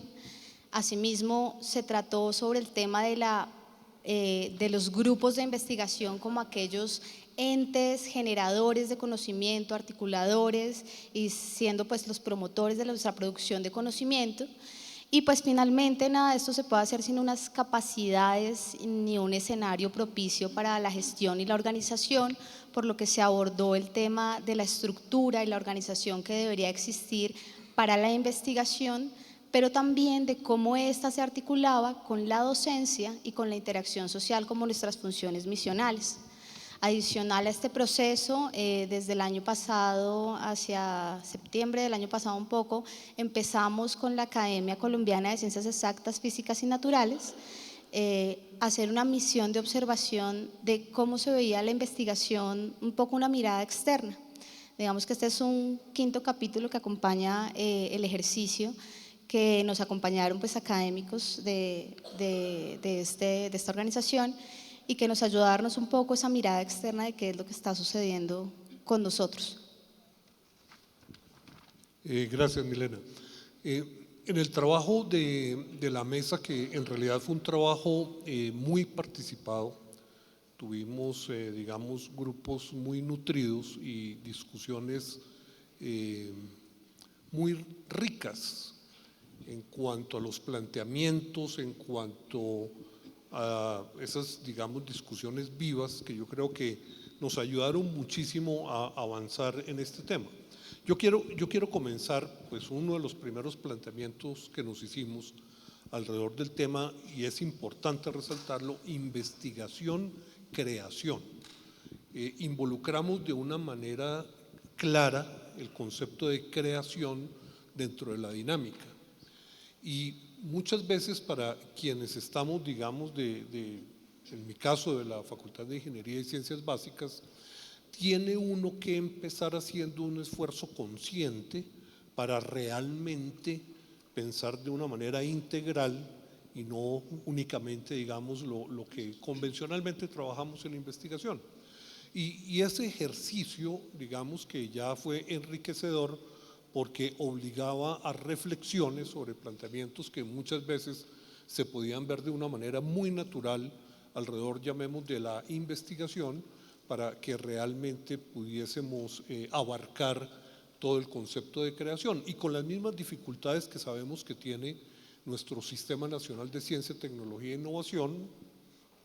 Asimismo, se trató sobre el tema de los grupos de investigación como aquellos entes generadores de conocimiento, articuladores y siendo pues los promotores de nuestra producción de conocimiento. Y pues finalmente nada de esto se puede hacer sin unas capacidades ni un escenario propicio para la gestión y la organización, por lo que se abordó el tema de la estructura y la organización que debería existir para la investigación, pero también de cómo ésta se articulaba con la docencia y con la interacción social como nuestras funciones misionales. Adicional a este proceso, desde el año pasado, hacia septiembre del año pasado un poco, empezamos con la Academia Colombiana de Ciencias Exactas, Físicas y Naturales, hacer una misión de observación de cómo se veía la investigación, un poco una mirada externa. Digamos que este es un 5º capítulo que acompaña el ejercicio, que nos acompañaron pues académicos de esta organización, y que nos ayuda a darnos un poco esa mirada externa de qué es lo que está sucediendo con nosotros. Gracias, Milena. En el trabajo de la mesa, que en realidad fue un trabajo muy participado, tuvimos, digamos, grupos muy nutridos y discusiones muy ricas en cuanto a los planteamientos, en cuanto a esas, digamos, discusiones vivas que yo creo que nos ayudaron muchísimo a avanzar en este tema. Yo quiero comenzar, pues uno de los primeros planteamientos que nos hicimos alrededor del tema, y es importante resaltarlo, investigación, creación. Involucramos de una manera clara el concepto de creación dentro de la dinámica. Y muchas veces para quienes estamos, digamos, en mi caso de la Facultad de Ingeniería y Ciencias Básicas, tiene uno que empezar haciendo un esfuerzo consciente para realmente pensar de una manera integral y no únicamente, digamos, lo que convencionalmente trabajamos en la investigación. Y ese ejercicio, digamos, que ya fue enriquecedor, porque obligaba a reflexiones sobre planteamientos que muchas veces se podían ver de una manera muy natural alrededor, llamemos, de la investigación, para que realmente pudiésemos abarcar todo el concepto de creación, y con las mismas dificultades que sabemos que tiene nuestro Sistema Nacional de Ciencia, Tecnología e Innovación,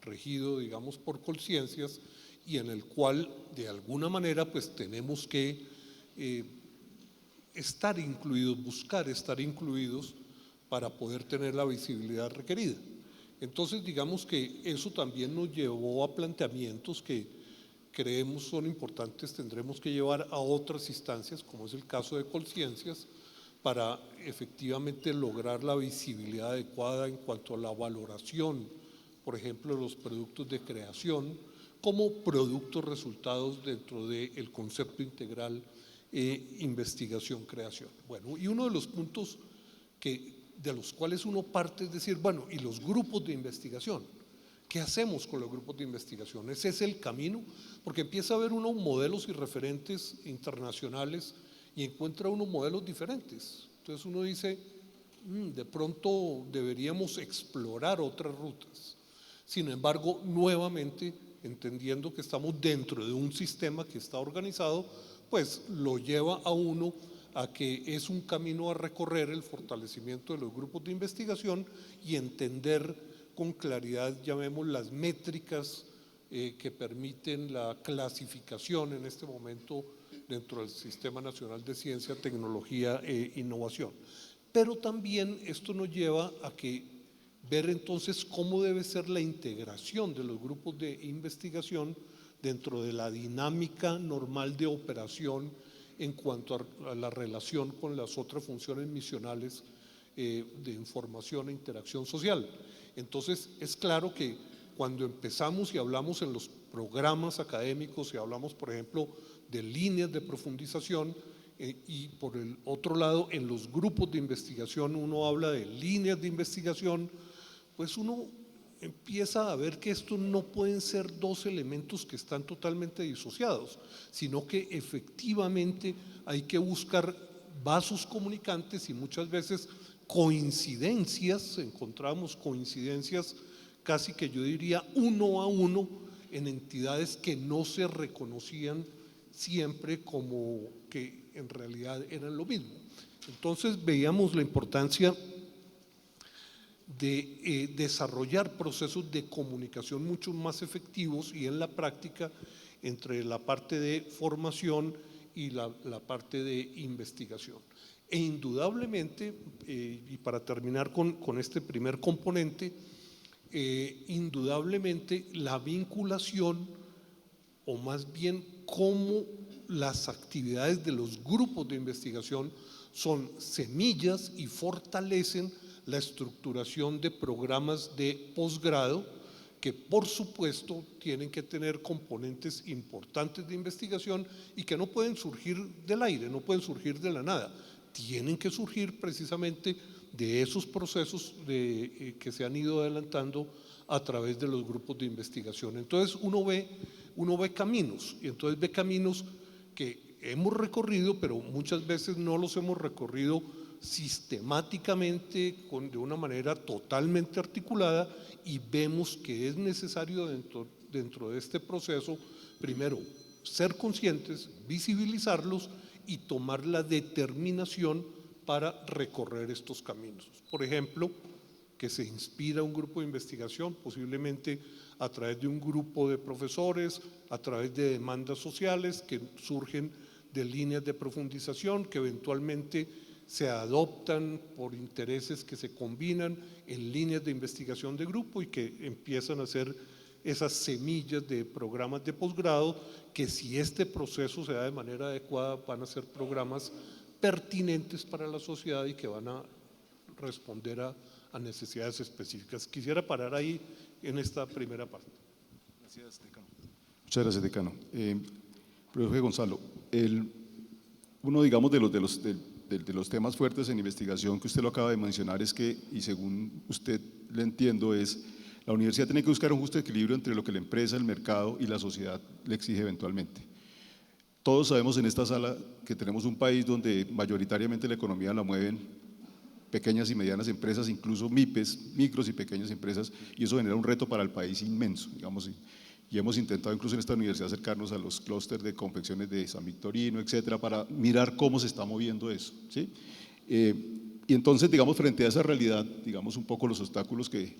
regido, digamos, por Colciencias, y en el cual de alguna manera pues tenemos que estar incluidos, buscar estar incluidos para poder tener la visibilidad requerida. Entonces, digamos que eso también nos llevó a planteamientos que creemos son importantes, tendremos que llevar a otras instancias, como es el caso de Colciencias, para efectivamente lograr la visibilidad adecuada en cuanto a la valoración, por ejemplo, de los productos de creación como productos resultados dentro del concepto integral investigación-creación. Bueno, y uno de los puntos que de los cuales uno parte es decir, bueno, ¿y los grupos de investigación? ¿Qué hacemos con los grupos de investigación? ¿Ese es el camino? Porque empieza a haber unos modelos y referentes internacionales y encuentra unos modelos diferentes. Entonces uno dice, de pronto deberíamos explorar otras rutas. Sin embargo, nuevamente, entendiendo que estamos dentro de un sistema que está organizado, pues lo lleva a uno a que es un camino a recorrer el fortalecimiento de los grupos de investigación y entender con claridad, llamemos las métricas que permiten la clasificación en este momento dentro del Sistema Nacional de Ciencia, Tecnología e Innovación. Pero también esto nos lleva a que ver entonces cómo debe ser la integración de los grupos de investigación dentro de la dinámica normal de operación en cuanto a la relación con las otras funciones misionales de información e interacción social. Entonces es claro que cuando empezamos y hablamos en los programas académicos y hablamos por ejemplo de líneas de profundización y por el otro lado en los grupos de investigación uno habla de líneas de investigación, pues uno empieza a ver que estos no pueden ser dos elementos que están totalmente disociados, sino que efectivamente hay que buscar vasos comunicantes y muchas veces coincidencias, encontramos coincidencias casi que yo diría uno a uno en entidades que no se reconocían siempre como que en realidad eran lo mismo. Entonces veíamos la importancia de desarrollar procesos de comunicación mucho más efectivos y en la práctica entre la parte de formación y la parte de investigación. E indudablemente, y para terminar con este primer componente, indudablemente la vinculación, o más bien cómo las actividades de los grupos de investigación son semillas y fortalecen la estructuración de programas de posgrado que por supuesto tienen que tener componentes importantes de investigación y que no pueden surgir del aire, no pueden surgir de la nada, tienen que surgir precisamente de esos procesos que se han ido adelantando a través de los grupos de investigación. Entonces uno ve caminos, y entonces ve caminos que hemos recorrido, pero muchas veces no los hemos recorrido sistemáticamente, de una manera totalmente articulada, y vemos que es necesario dentro de este proceso, primero, ser conscientes, visibilizarlos y tomar la determinación para recorrer estos caminos. Por ejemplo, que se inspira un grupo de investigación, posiblemente a través de un grupo de profesores, a través de demandas sociales que surgen de líneas de profundización que eventualmente se adoptan por intereses que se combinan en líneas de investigación de grupo y que empiezan a ser esas semillas de programas de posgrado que, si este proceso se da de manera adecuada, van a ser programas pertinentes para la sociedad y que van a responder a necesidades específicas. Quisiera parar ahí en esta primera parte. Gracias, decano. Muchas gracias, decano. Profe Gonzalo, uno, digamos, de los temas fuertes en investigación que usted lo acaba de mencionar es que, y según usted le entiendo, es la universidad tiene que buscar un justo equilibrio entre lo que la empresa, el mercado y la sociedad le exige eventualmente. Todos sabemos en esta sala que tenemos un país donde mayoritariamente la economía la mueven pequeñas y medianas empresas, incluso MIPES, micros y pequeñas empresas, y eso genera un reto para el país inmenso, digamos, y hemos intentado incluso en esta universidad acercarnos a los clústeres de confecciones de San Victorino, etcétera, para mirar cómo se está moviendo eso, ¿sí? Y entonces, digamos, frente a esa realidad, digamos, un poco los obstáculos que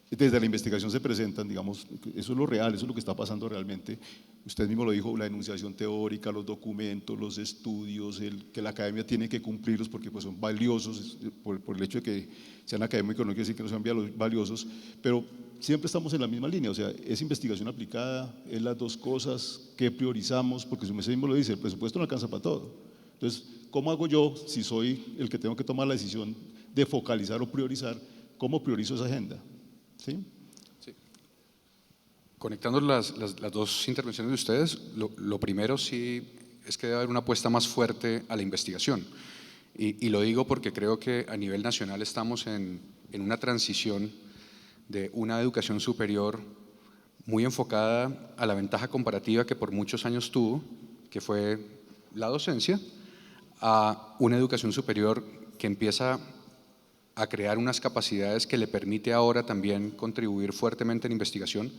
desde la investigación se presentan, digamos, eso es lo real, eso es lo que está pasando realmente. Usted mismo lo dijo, la enunciación teórica, los documentos, los estudios, que la academia tiene que cumplirlos porque pues, son valiosos, por el hecho de que sean académicos no quiere decir que no sean valiosos, pero siempre estamos en la misma línea, o sea, es investigación aplicada, es las dos cosas, ¿qué priorizamos? Porque usted mismo lo dice, el presupuesto no alcanza para todo. Entonces, ¿cómo hago yo, si soy el que tengo que tomar la decisión de focalizar o priorizar, cómo priorizo esa agenda? ¿Sí? Sí. Conectando las dos intervenciones de ustedes, lo primero sí es que debe haber una apuesta más fuerte a la investigación. Y lo digo porque creo que a nivel nacional estamos en una transición de una educación superior muy enfocada a la ventaja comparativa que por muchos años tuvo, que fue la docencia, a una educación superior que empieza a crear unas capacidades que le permite ahora también contribuir fuertemente en investigación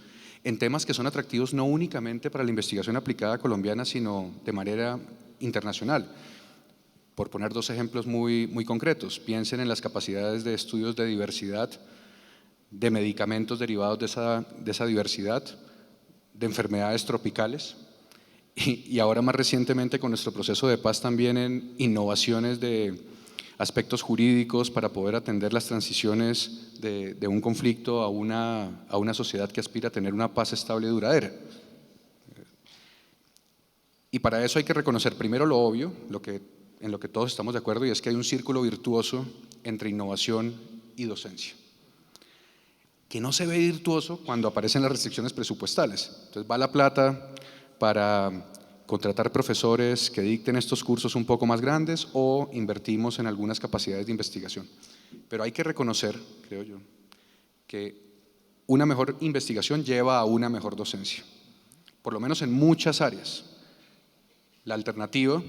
en temas que son atractivos no únicamente para la investigación aplicada colombiana, sino de manera internacional. Por poner dos ejemplos muy concretos, piensen en las capacidades de estudios de diversidad, de medicamentos derivados de esa diversidad, de enfermedades tropicales y ahora más recientemente con nuestro proceso de paz también en innovaciones de aspectos jurídicos para poder atender las transiciones de un conflicto a una sociedad que aspira a tener una paz estable y duradera. Y para eso hay que reconocer primero lo obvio, en lo que todos estamos de acuerdo, y es que hay un círculo virtuoso entre innovación y docencia, que no se ve virtuoso cuando aparecen las restricciones presupuestales. Entonces va la plata para contratar profesores que dicten estos cursos un poco más grandes o invertimos en algunas capacidades de investigación. Pero hay que reconocer, creo yo, que una mejor investigación lleva a una mejor docencia, por lo menos en muchas áreas. La alternativa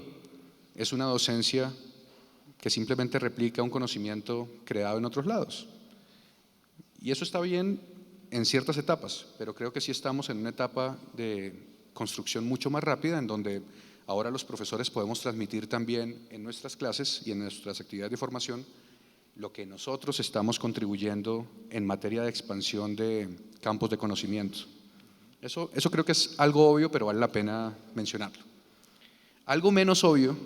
es una docencia que simplemente replica un conocimiento creado en otros lados. Y eso está bien en ciertas etapas, pero creo que sí estamos en una etapa de construcción mucho más rápida, en donde ahora los profesores podemos transmitir también en nuestras clases y en nuestras actividades de formación lo que nosotros estamos contribuyendo en materia de expansión de campos de conocimiento. Eso creo que es algo obvio, pero vale la pena mencionarlo. Algo menos obvio,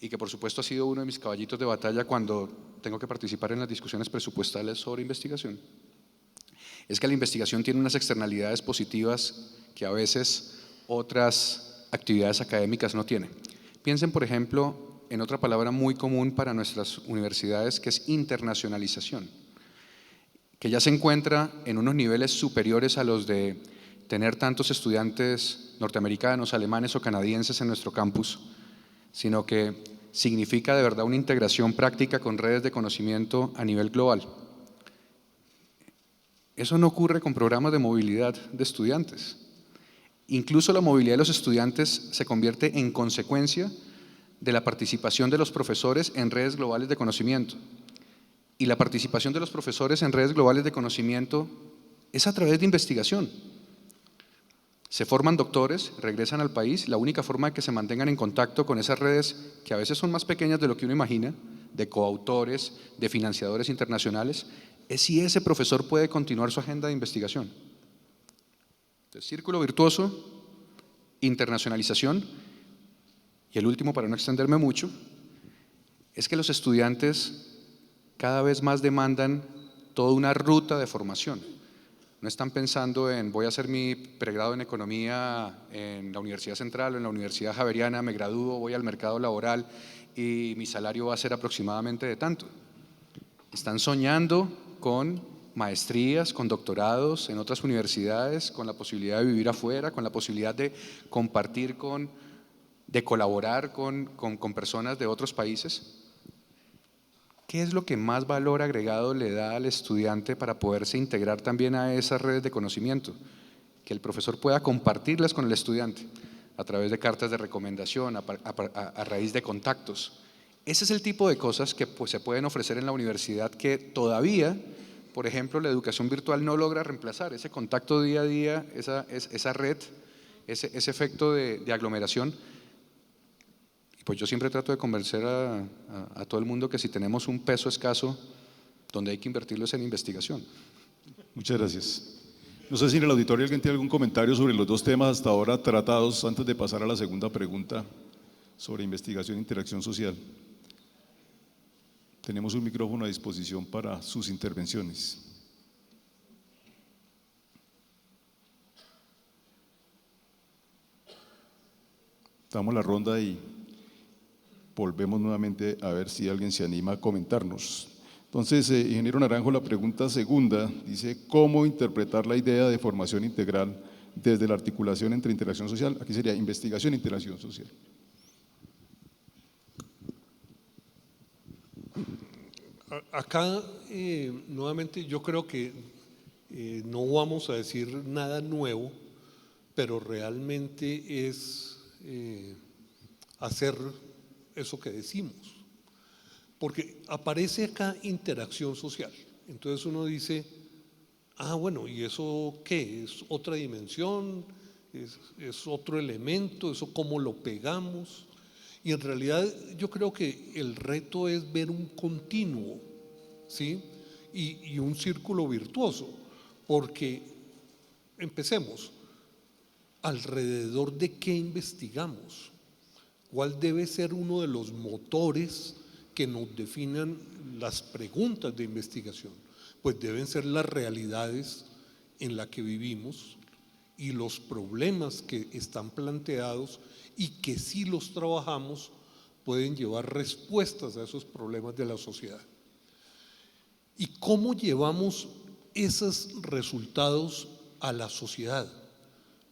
y que por supuesto ha sido uno de mis caballitos de batalla cuando tengo que participar en las discusiones presupuestales sobre investigación, es que la investigación tiene unas externalidades positivas que a veces otras actividades académicas no tienen. Piensen, por ejemplo, en otra palabra muy común para nuestras universidades, que es internacionalización, que ya se encuentra en unos niveles superiores a los de tener tantos estudiantes norteamericanos, alemanes o canadienses en nuestro campus, sino que significa de verdad una integración práctica con redes de conocimiento a nivel global. Eso no ocurre con programas de movilidad de estudiantes. Incluso la movilidad de los estudiantes se convierte en consecuencia de la participación de los profesores en redes globales de conocimiento. Y la participación de los profesores en redes globales de conocimiento es a través de investigación. Se forman doctores, regresan al país, la única forma de que se mantengan en contacto con esas redes, que a veces son más pequeñas de lo que uno imagina, de coautores, de financiadores internacionales, es si ese profesor puede continuar su agenda de investigación. Entonces, círculo virtuoso, internacionalización, y el último, para no extenderme mucho, es que los estudiantes cada vez más demandan toda una ruta de formación. No están pensando en voy a hacer mi pregrado en economía en la Universidad Central o en la Universidad Javeriana, me gradúo, voy al mercado laboral y mi salario va a ser aproximadamente de tanto. Están soñando con maestrías, con doctorados en otras universidades, con la posibilidad de vivir afuera, con la posibilidad de compartir de colaborar con personas de otros países. ¿Qué es lo que más valor agregado le da al estudiante para poderse integrar también a esas redes de conocimiento? Que el profesor pueda compartirlas con el estudiante a través de cartas de recomendación, a raíz de contactos. Ese es el tipo de cosas que se pueden ofrecer en la universidad que todavía, por ejemplo, la educación virtual no logra reemplazar. Ese contacto día a día, esa red, ese efecto de aglomeración. Pues yo siempre trato de convencer a todo el mundo que si tenemos un peso escaso, donde hay que invertirlo es en investigación. Muchas gracias. No sé si en el auditorio alguien tiene algún comentario sobre los dos temas hasta ahora tratados antes de pasar a la segunda pregunta sobre investigación e interacción social. Tenemos un micrófono a disposición para sus intervenciones. Damos la ronda y volvemos nuevamente a ver si alguien se anima a comentarnos. Entonces, ingeniero Naranjo, la pregunta segunda dice, ¿cómo interpretar la idea de formación integral desde la articulación entre interacción social? Aquí sería investigación e interacción social. Acá, nuevamente, yo creo que no vamos a decir nada nuevo, pero realmente es hacer eso que decimos. Porque aparece acá interacción social. Entonces uno dice, ah, bueno, ¿y eso qué? ¿Es otra dimensión? ¿Es otro elemento? ¿Eso cómo lo pegamos? Y en realidad yo creo que el reto es ver un continuo, ¿sí? Y un círculo virtuoso, porque empecemos, ¿alrededor de qué investigamos? ¿Cuál debe ser uno de los motores que nos definan las preguntas de investigación? Pues deben ser las realidades en las que vivimos y los problemas que están planteados y que si los trabajamos pueden llevar respuestas a esos problemas de la sociedad. ¿Y cómo llevamos esos resultados a la sociedad?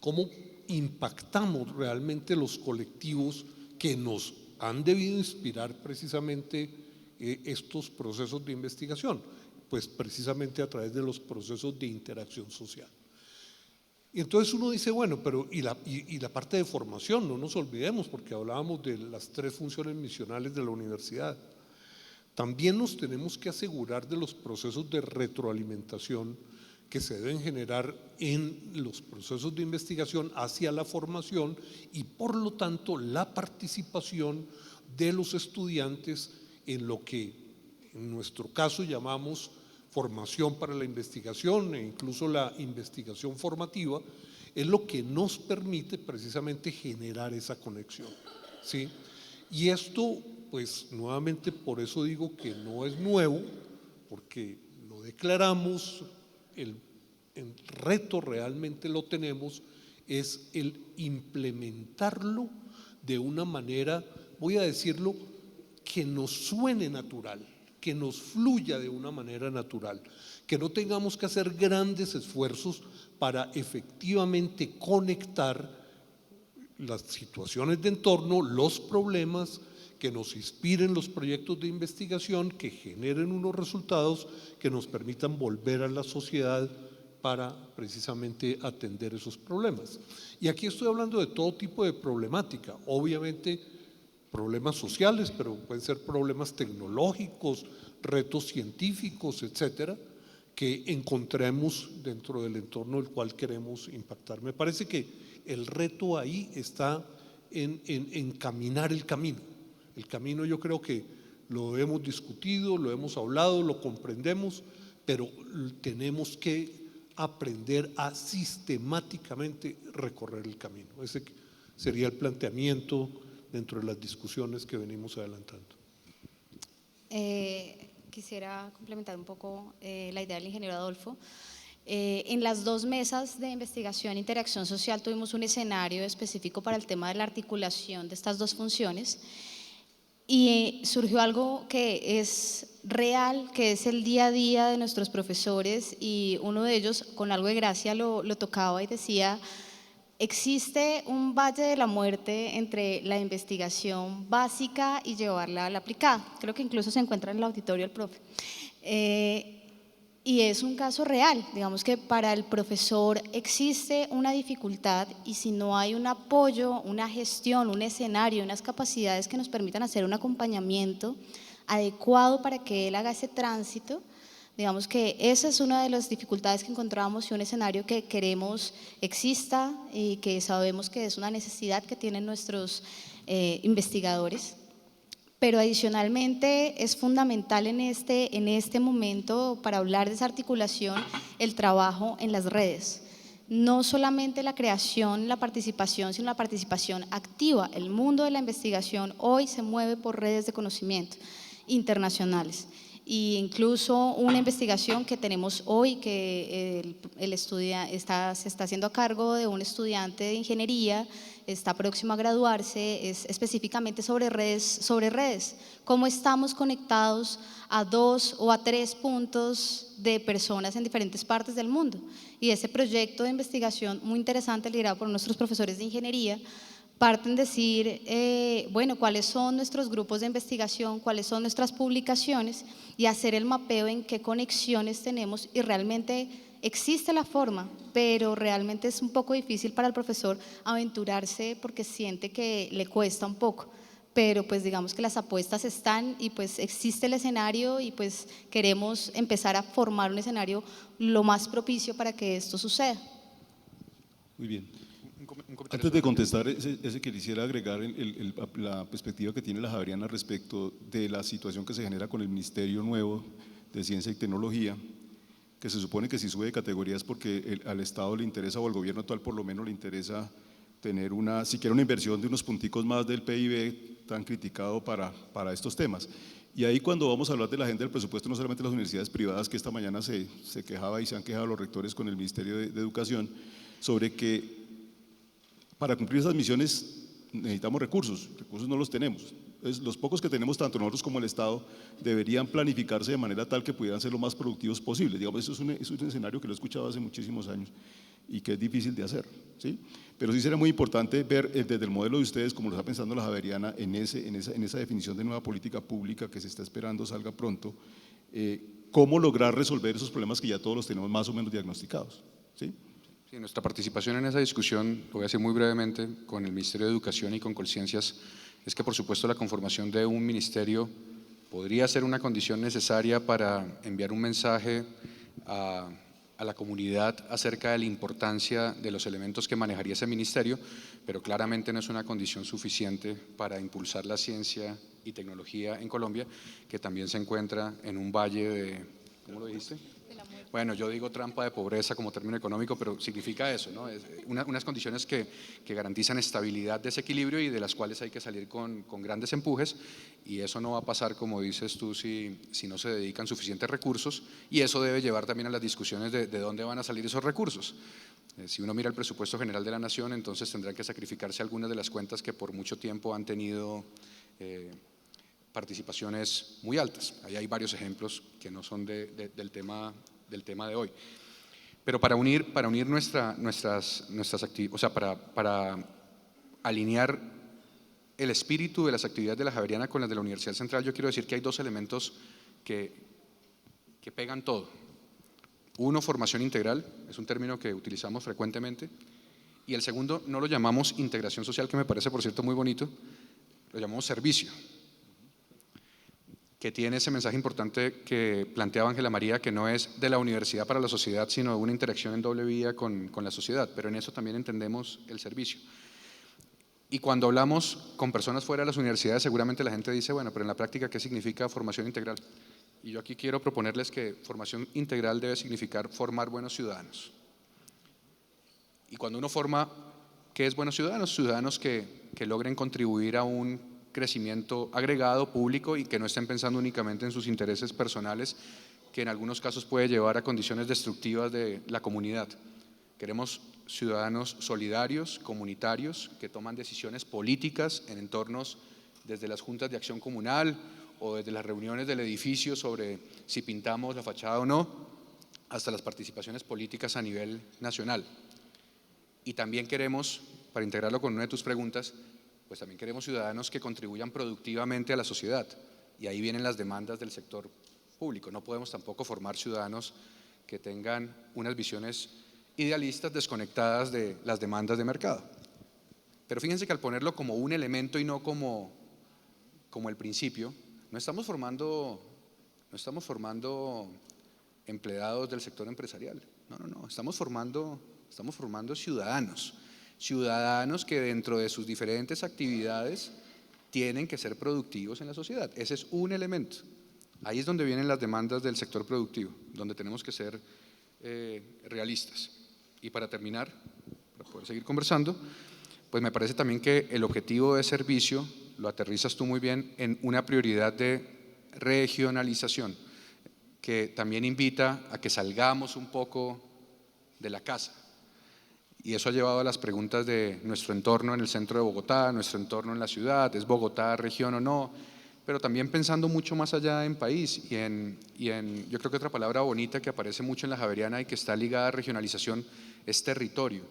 ¿Cómo impactamos realmente los colectivos que nos han debido inspirar precisamente estos procesos de investigación? Pues precisamente a través de los procesos de interacción social. Y entonces uno dice, bueno, pero y la parte de formación, no nos olvidemos, porque hablábamos de las 3 funciones misionales de la universidad. También nos tenemos que asegurar de los procesos de retroalimentación que se deben generar en los procesos de investigación hacia la formación y por lo tanto la participación de los estudiantes en lo que en nuestro caso llamamos formación para la investigación e incluso la investigación formativa, es lo que nos permite precisamente generar esa conexión, ¿sí? Y esto, pues nuevamente por eso digo que no es nuevo, porque lo declaramos, el reto realmente lo tenemos, es el implementarlo de una manera, voy a decirlo, que nos suene natural, que nos fluya de una manera natural, que no tengamos que hacer grandes esfuerzos para efectivamente conectar las situaciones de entorno, los problemas, que nos inspiren los proyectos de investigación, que generen unos resultados que nos permitan volver a la sociedad para precisamente atender esos problemas. Y aquí estoy hablando de todo tipo de problemática, obviamente problemas sociales, pero pueden ser problemas tecnológicos, retos científicos, etcétera, que encontremos dentro del entorno del cual queremos impactar. Me parece que el reto ahí está en caminar el camino. El camino yo creo que lo hemos discutido, lo hemos hablado, lo comprendemos, pero tenemos que aprender a sistemáticamente recorrer el camino. Ese sería el planteamiento dentro de las discusiones que venimos adelantando. Quisiera complementar un poco la idea del ingeniero Adolfo. En las 2 mesas de investigación e interacción social tuvimos un escenario específico para el tema de la articulación de estas 2 funciones y surgió algo que es real, que es el día a día de nuestros profesores, y uno de ellos con algo de gracia lo tocaba y decía: existe un valle de la muerte entre la investigación básica y llevarla a la aplicada. Creo que incluso se encuentra en el auditorio el profe. Y es un caso real, digamos que para el profesor existe una dificultad y si no hay un apoyo, una gestión, un escenario, unas capacidades que nos permitan hacer un acompañamiento adecuado para que él haga ese tránsito, digamos que esa es una de las dificultades que encontramos y un escenario que queremos exista y que sabemos que es una necesidad que tienen nuestros investigadores. Pero adicionalmente es fundamental en este momento, para hablar de esa articulación, el trabajo en las redes. No solamente la creación, la participación, sino la participación activa. El mundo de la investigación hoy se mueve por redes de conocimiento internacionales. E incluso una investigación que tenemos hoy, que se está haciendo a cargo de un estudiante de ingeniería, está próximo a graduarse, es específicamente sobre redes, cómo estamos conectados a 2 o a 3 puntos de personas en diferentes partes del mundo. Y ese proyecto de investigación muy interesante, liderado por nuestros profesores de ingeniería, parten de decir, bueno, cuáles son nuestros grupos de investigación, cuáles son nuestras publicaciones y hacer el mapeo en qué conexiones tenemos y realmente existe la forma, pero realmente es un poco difícil para el profesor aventurarse porque siente que le cuesta un poco. Pero pues digamos que las apuestas están y pues existe el escenario y pues queremos empezar a formar un escenario lo más propicio para que esto suceda. Muy bien. Un comentario Antes sobre- de contestar ese quisiera agregar la perspectiva que tiene la Javeriana respecto de la situación que se genera con el Ministerio Nuevo de Ciencia y Tecnología, que se supone que si sube de categorías porque al Estado le interesa, o al gobierno actual por lo menos le interesa tener siquiera una inversión de unos punticos más del PIB tan criticado para estos temas. Y ahí cuando vamos a hablar de la agenda del presupuesto, no solamente las universidades privadas, que esta mañana se quejaba y se han quejado los rectores con el Ministerio de Educación, sobre que para cumplir esas misiones necesitamos recursos no los tenemos. Entonces, los pocos que tenemos, tanto nosotros como el Estado, deberían planificarse de manera tal que pudieran ser lo más productivos posible. Digamos, eso es un escenario que lo he escuchado hace muchísimos años y que es difícil de hacer, ¿sí? Pero sí será muy importante ver desde el modelo de ustedes, como lo está pensando la Javeriana, en esa definición de nueva política pública que se está esperando salga pronto, cómo lograr resolver esos problemas que ya todos los tenemos más o menos diagnosticados, ¿sí? Sí, nuestra participación en esa discusión, lo voy a decir muy brevemente, con el Ministerio de Educación y con Colciencias, es que por supuesto la conformación de un ministerio podría ser una condición necesaria para enviar un mensaje a la comunidad acerca de la importancia de los elementos que manejaría ese ministerio, pero claramente no es una condición suficiente para impulsar la ciencia y tecnología en Colombia, que también se encuentra en un valle de, ¿cómo lo dijiste? Bueno, yo digo trampa de pobreza como término económico, pero significa eso, ¿no? Unas condiciones que garantizan estabilidad, desequilibrio y de las cuales hay que salir con grandes empujes, y eso no va a pasar, como dices tú, si no se dedican suficientes recursos, y eso debe llevar también a las discusiones de dónde van a salir esos recursos. Si uno mira el presupuesto general de la Nación, entonces tendrán que sacrificarse algunas de las cuentas que por mucho tiempo han tenido participaciones muy altas. Ahí hay varios ejemplos que no son del tema de hoy. Pero para unir nuestras actividades, o sea, para alinear el espíritu de las actividades de la Javeriana con las de la Universidad Central, yo quiero decir que hay dos elementos que pegan todo. Uno, formación integral, es un término que utilizamos frecuentemente, y el segundo no lo llamamos integración social, que me parece por cierto muy bonito, lo llamamos servicio, que tiene ese mensaje importante que planteaba Ángela María, que no es de la universidad para la sociedad, sino de una interacción en doble vía con la sociedad, pero en eso también entendemos el servicio. Y cuando hablamos con personas fuera de las universidades, seguramente la gente dice, bueno, pero en la práctica, ¿qué significa formación integral? Y yo aquí quiero proponerles que formación integral debe significar formar buenos ciudadanos. Y cuando uno forma, ¿qué es buenos ciudadanos? Ciudadanos que logren contribuir a un crecimiento agregado, público, y que no estén pensando únicamente en sus intereses personales, que en algunos casos puede llevar a condiciones destructivas de la comunidad. Queremos ciudadanos solidarios, comunitarios, que toman decisiones políticas en entornos desde las juntas de acción comunal o desde las reuniones del edificio sobre si pintamos la fachada o no, hasta las participaciones políticas a nivel nacional. Y también queremos, para integrarlo con una de tus preguntas, pues también queremos ciudadanos que contribuyan productivamente a la sociedad, y ahí vienen las demandas del sector público. No podemos tampoco formar ciudadanos que tengan unas visiones idealistas desconectadas de las demandas de mercado. Pero fíjense que al ponerlo como un elemento y no como el principio, no estamos formando empleados del sector empresarial, no, estamos formando ciudadanos que dentro de sus diferentes actividades tienen que ser productivos en la sociedad. Ese es un elemento. Ahí es donde vienen las demandas del sector productivo, donde tenemos que ser realistas. Y para terminar, para poder seguir conversando, pues me parece también que el objetivo de servicio lo aterrizas tú muy bien en una prioridad de regionalización, que también invita a que salgamos un poco de la casa. Y eso ha llevado a las preguntas de nuestro entorno en el centro de Bogotá, nuestro entorno en la ciudad, ¿es Bogotá región o no? Pero también pensando mucho más allá en país y en yo creo que otra palabra bonita que aparece mucho en la Javeriana y que está ligada a regionalización es territorio.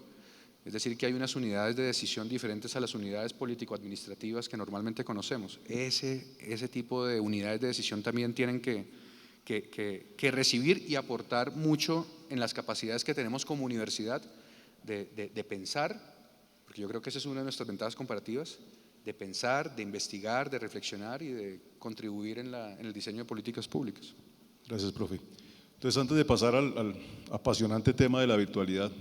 Es decir, que hay unas unidades de decisión diferentes a las unidades político-administrativas que normalmente conocemos. Ese tipo de unidades de decisión también tienen que recibir y aportar mucho en las capacidades que tenemos como universidad de pensar, porque yo creo que esa es una de nuestras ventajas comparativas, de pensar, de investigar, de reflexionar y de contribuir en el diseño de políticas públicas. Gracias, profe. Entonces, antes de pasar al apasionante tema de la virtualidad,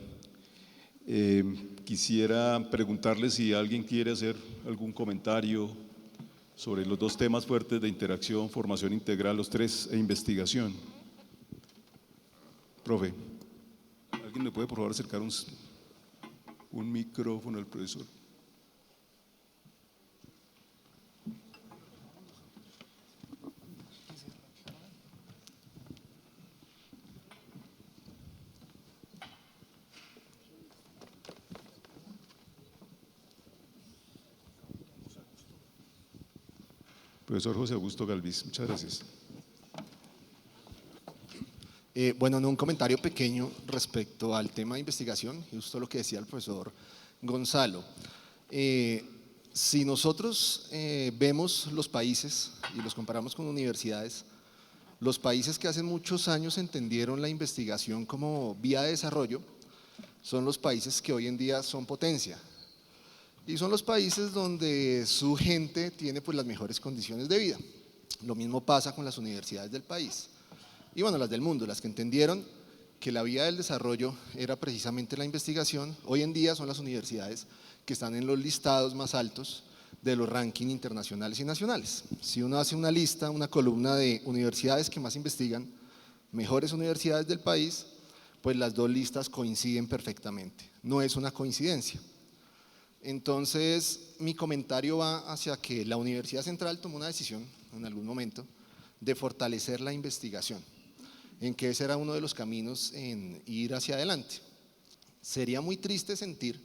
quisiera preguntarle si alguien quiere hacer algún comentario sobre los dos temas fuertes de interacción, formación integral, los tres, e investigación. Profe, ¿alguien me puede por favor acercar un micrófono al profesor? Profesor José Augusto Galvis, muchas gracias. Bueno, no, un comentario pequeño respecto al tema de investigación, justo lo que decía el profesor Gonzalo. Si nosotros vemos los países y los comparamos con universidades, los países que hace muchos años entendieron la investigación como vía de desarrollo son los países que hoy en día son potencia. Y son los países donde su gente tiene pues las mejores condiciones de vida. Lo mismo pasa con las universidades del país. Y bueno, las del mundo, las que entendieron que la vía del desarrollo era precisamente la investigación, hoy en día son las universidades que están en los listados más altos de los rankings internacionales y nacionales. Si uno hace una lista, una columna de universidades que más investigan, mejores universidades del país, pues las dos listas coinciden perfectamente. No es una coincidencia. Entonces, mi comentario va hacia que la Universidad Central tomó una decisión en algún momento de fortalecer la investigación, en que ese era uno de los caminos en ir hacia adelante. Sería muy triste sentir,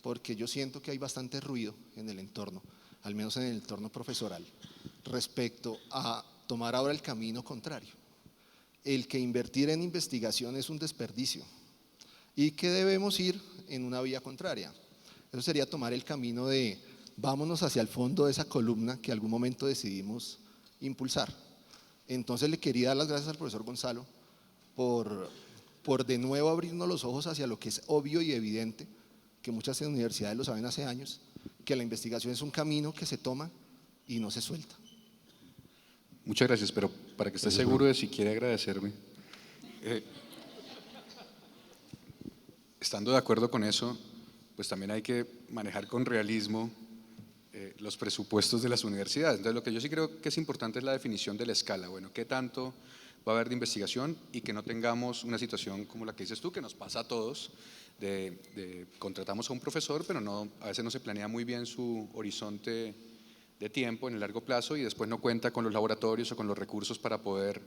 porque yo siento que hay bastante ruido en el entorno, al menos en el entorno profesoral, respecto a tomar ahora el camino contrario. El que invertir en investigación es un desperdicio y que debemos ir en una vía contraria. Eso sería tomar el camino de vámonos hacia el fondo de esa columna que en algún momento decidimos impulsar. Entonces le quería dar las gracias al profesor Gonzalo por de nuevo abrirnos los ojos hacia lo que es obvio y evidente, que muchas universidades lo saben hace años, que la investigación es un camino que se toma y no se suelta. Muchas gracias, pero para que esté seguro de si quiere agradecerme, estando de acuerdo con eso, pues también hay que manejar con realismo los presupuestos de las universidades. Entonces, lo que yo sí creo que es importante es la definición de la escala. Bueno, ¿qué tanto va a haber de investigación y que no tengamos una situación como la que dices tú, que nos pasa a todos, contratamos a un profesor, pero a veces no se planea muy bien su horizonte de tiempo en el largo plazo y después no cuenta con los laboratorios o con los recursos para poder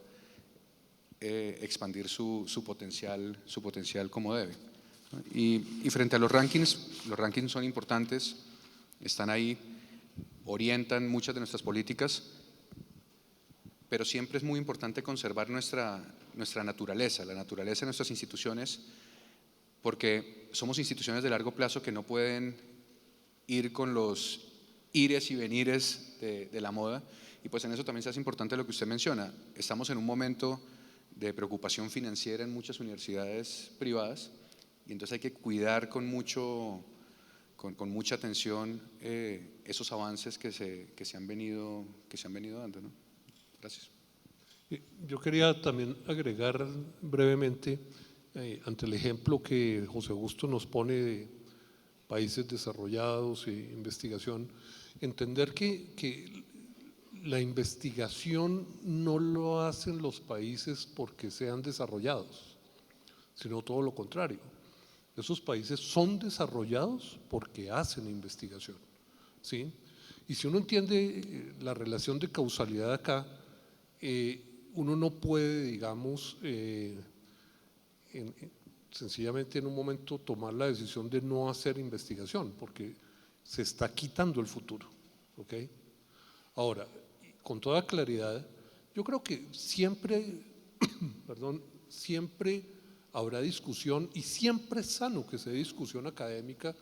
expandir su potencial como debe. Y frente a los rankings son importantes, están ahí, orientan muchas de nuestras políticas, pero siempre es muy importante conservar nuestra naturaleza, la naturaleza de nuestras instituciones, porque somos instituciones de largo plazo que no pueden ir con los ires y venires de la moda, y pues en eso también se hace importante lo que usted menciona. Estamos en un momento de preocupación financiera en muchas universidades privadas, y entonces hay que cuidar con mucha atención esos avances que se han venido dando, ¿no? Gracias. Yo quería también agregar brevemente, ante el ejemplo que José Augusto nos pone de países desarrollados e investigación, entender que la investigación no lo hacen los países porque sean desarrollados, sino todo lo contrario. Esos países son desarrollados porque hacen investigación, ¿sí? Y si uno entiende la relación de causalidad acá, uno no puede, digamos, sencillamente en un momento tomar la decisión de no hacer investigación, porque se está quitando el futuro, ¿ok? Ahora, con toda claridad, yo creo que siempre, siempre habrá discusión y siempre es sano que se dé discusión académica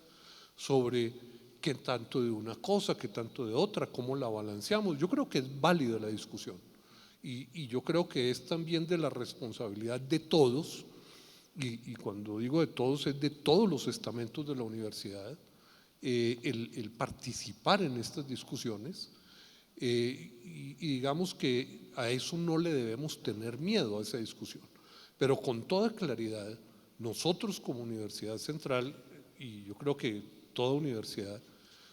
sobre qué tanto de una cosa, qué tanto de otra, cómo la balanceamos. Yo creo que es válida la discusión y yo creo que es también de la responsabilidad de todos, y cuando digo de todos es de todos los estamentos de la universidad, el participar en estas discusiones, y digamos que a eso no le debemos tener miedo, a esa discusión, pero con toda claridad nosotros como Universidad Central, y yo creo que toda universidad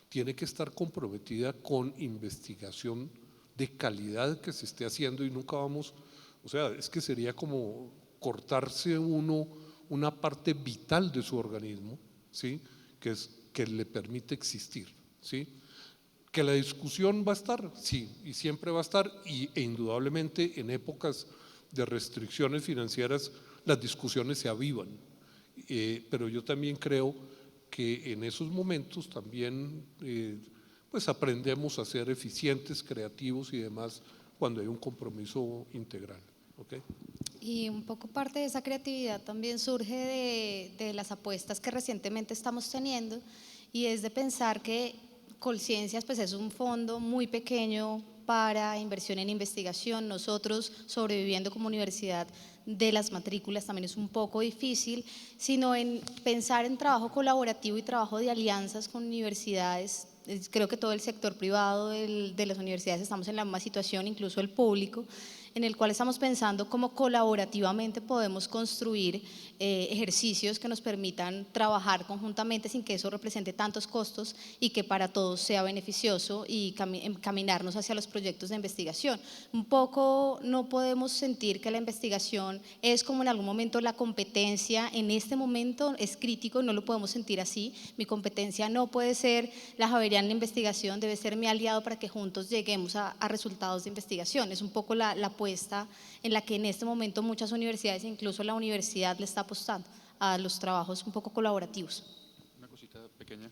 tiene que estar comprometida con investigación de calidad que se esté haciendo, y nunca vamos, o sea, es que sería como cortarse uno una parte vital de su organismo, ¿sí? Que le permite existir, ¿sí? Que la discusión va a estar, sí, y siempre va a estar, e indudablemente en épocas de restricciones financieras las discusiones se avivan, pero yo también creo que en esos momentos también pues aprendemos a ser eficientes, creativos y demás cuando hay un compromiso integral. ¿Okay? Y un poco parte de esa creatividad también surge de las apuestas que recientemente estamos teniendo, y es de pensar que Colciencias pues es un fondo muy pequeño para inversión en investigación. Nosotros, sobreviviendo como universidad de las matrículas, también es un poco difícil, sino en pensar en trabajo colaborativo y trabajo de alianzas con universidades. Creo que todo el sector privado de las universidades estamos en la misma situación, incluso el público, en el cual estamos pensando cómo colaborativamente podemos construir ejercicios que nos permitan trabajar conjuntamente sin que eso represente tantos costos y que para todos sea beneficioso, y caminarnos hacia los proyectos de investigación. Un poco no podemos sentir que la investigación es como en algún momento la competencia. En este momento es crítico, no lo podemos sentir así. Mi competencia no puede ser la Javeriana en investigación, debe ser mi aliado para que juntos lleguemos a resultados de investigación. Es un poco la apuesta en la que en este momento muchas universidades, incluso la universidad, le está apostando a los trabajos un poco colaborativos. Una cosita pequeña.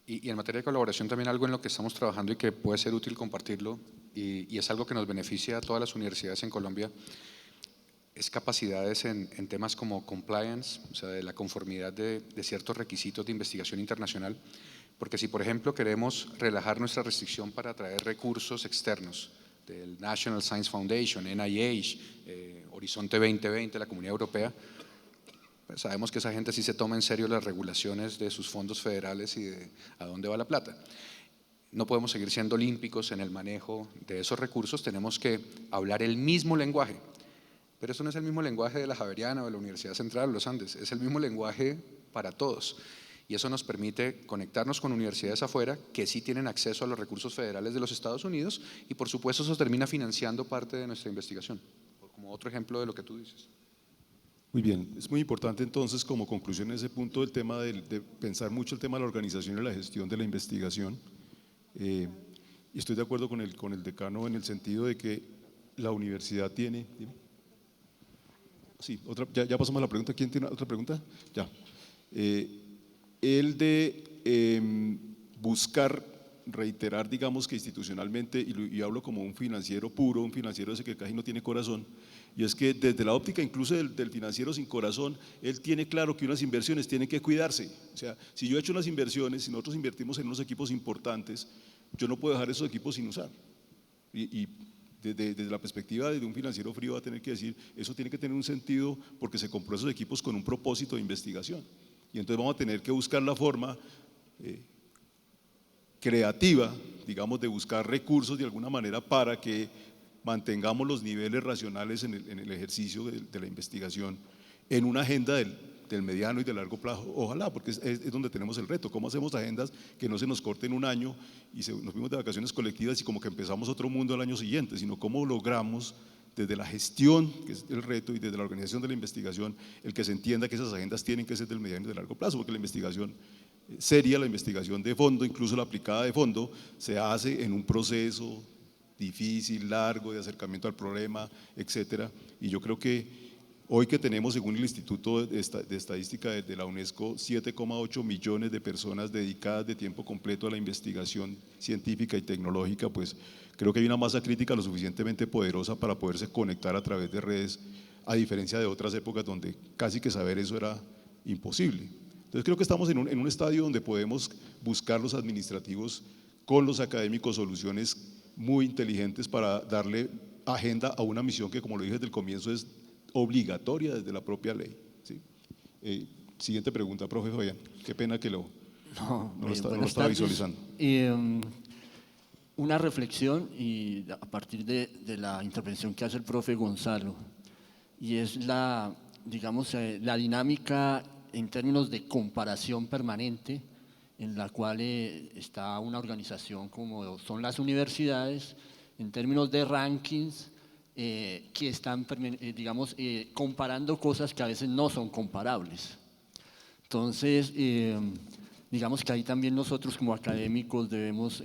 Y en materia de colaboración también algo en lo que estamos trabajando y que puede ser útil compartirlo, y es algo que nos beneficia a todas las universidades en Colombia, es capacidades en temas como compliance, o sea, de la conformidad de ciertos requisitos de investigación internacional, porque si por ejemplo queremos relajar nuestra restricción para atraer recursos externos del National Science Foundation, NIH, Horizonte 2020, la Comunidad Europea, pues sabemos que esa gente sí se toma en serio las regulaciones de sus fondos federales y de a dónde va la plata. No podemos seguir siendo olímpicos en el manejo de esos recursos, tenemos que hablar el mismo lenguaje, pero eso no es el mismo lenguaje de la Javeriana o de la Universidad Central de los Andes, es el mismo lenguaje para todos. Y eso nos permite conectarnos con universidades afuera que sí tienen acceso a los recursos federales de los Estados Unidos, y por supuesto eso termina financiando parte de nuestra investigación, como otro ejemplo de lo que tú dices. Muy bien, es muy importante entonces como conclusión ese punto del tema de pensar mucho el tema de la organización y la gestión de la investigación, y estoy de acuerdo con el decano en el sentido de que la universidad tiene… Sí, ya pasamos a la pregunta. ¿Quién tiene otra pregunta? Ya. El de buscar, reiterar, digamos que institucionalmente, y hablo como un financiero puro, un financiero ese que casi no tiene corazón, y es que desde la óptica incluso del financiero sin corazón, él tiene claro que unas inversiones tienen que cuidarse. O sea, si yo he hecho unas inversiones, si nosotros invertimos en unos equipos importantes, yo no puedo dejar esos equipos sin usar. Y desde la perspectiva de un financiero frío va a tener que decir, eso tiene que tener un sentido porque se compró esos equipos con un propósito de investigación. Y entonces vamos a tener que buscar la forma creativa, digamos, de buscar recursos de alguna manera para que mantengamos los niveles racionales en el ejercicio de la investigación en una agenda del mediano y del largo plazo. Ojalá, porque es donde tenemos el reto. ¿Cómo hacemos agendas que no se nos corten un año y nos fuimos de vacaciones colectivas y como que empezamos otro mundo al año siguiente, sino cómo logramos desde la gestión, que es el reto, y desde la organización de la investigación, el que se entienda que esas agendas tienen que ser del mediano y del largo plazo, porque la investigación seria, la investigación de fondo, incluso la aplicada de fondo, se hace en un proceso difícil, largo, de acercamiento al problema, etcétera. Y yo creo que hoy que tenemos, según el Instituto de Estadística de la UNESCO, 7,8 millones de personas dedicadas de tiempo completo a la investigación científica y tecnológica, pues creo que hay una masa crítica lo suficientemente poderosa para poderse conectar a través de redes a diferencia de otras épocas donde casi que saber eso era imposible. Entonces creo que estamos en un estadio donde podemos buscar los administrativos con los académicos soluciones muy inteligentes para darle agenda a una misión que, como lo dije desde el comienzo, es obligatoria desde la propia ley, ¿sí? Siguiente pregunta, profe Fabián. Qué pena que no lo estaba visualizando. Una reflexión y a partir de la intervención que hace el profe Gonzalo, y es digamos, la dinámica en términos de comparación permanente en la cual está una organización como son las universidades, en términos de rankings, que están, digamos, comparando cosas que a veces no son comparables. Entonces, digamos que ahí también nosotros como académicos debemos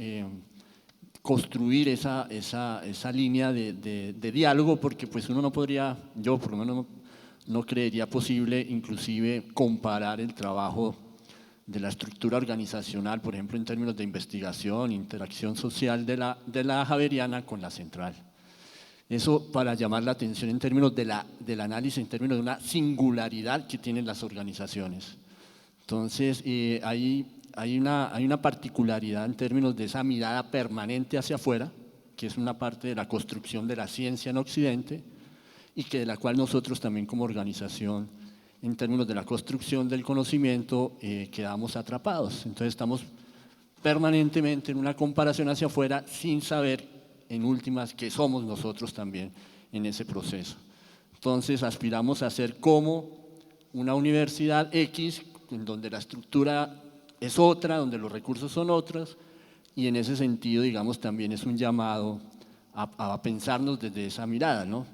construir esa línea de diálogo, porque pues uno no podría, yo por lo menos no creería posible inclusive comparar el trabajo de la estructura organizacional, por ejemplo, en términos de investigación, interacción social de la Javeriana con la central. Eso para llamar la atención en términos del análisis, en términos de una singularidad que tienen las organizaciones. Entonces, hay una particularidad en términos de esa mirada permanente hacia afuera, que es una parte de la construcción de la ciencia en Occidente y que de la cual nosotros también como organización, en términos de la construcción del conocimiento, quedamos atrapados. Entonces estamos permanentemente en una comparación hacia afuera sin saber, en últimas, que somos nosotros también en ese proceso. Entonces aspiramos a ser como una universidad X, en donde la estructura es otra, donde los recursos son otros, y en ese sentido, digamos, también es un llamado a pensarnos desde esa mirada, ¿no?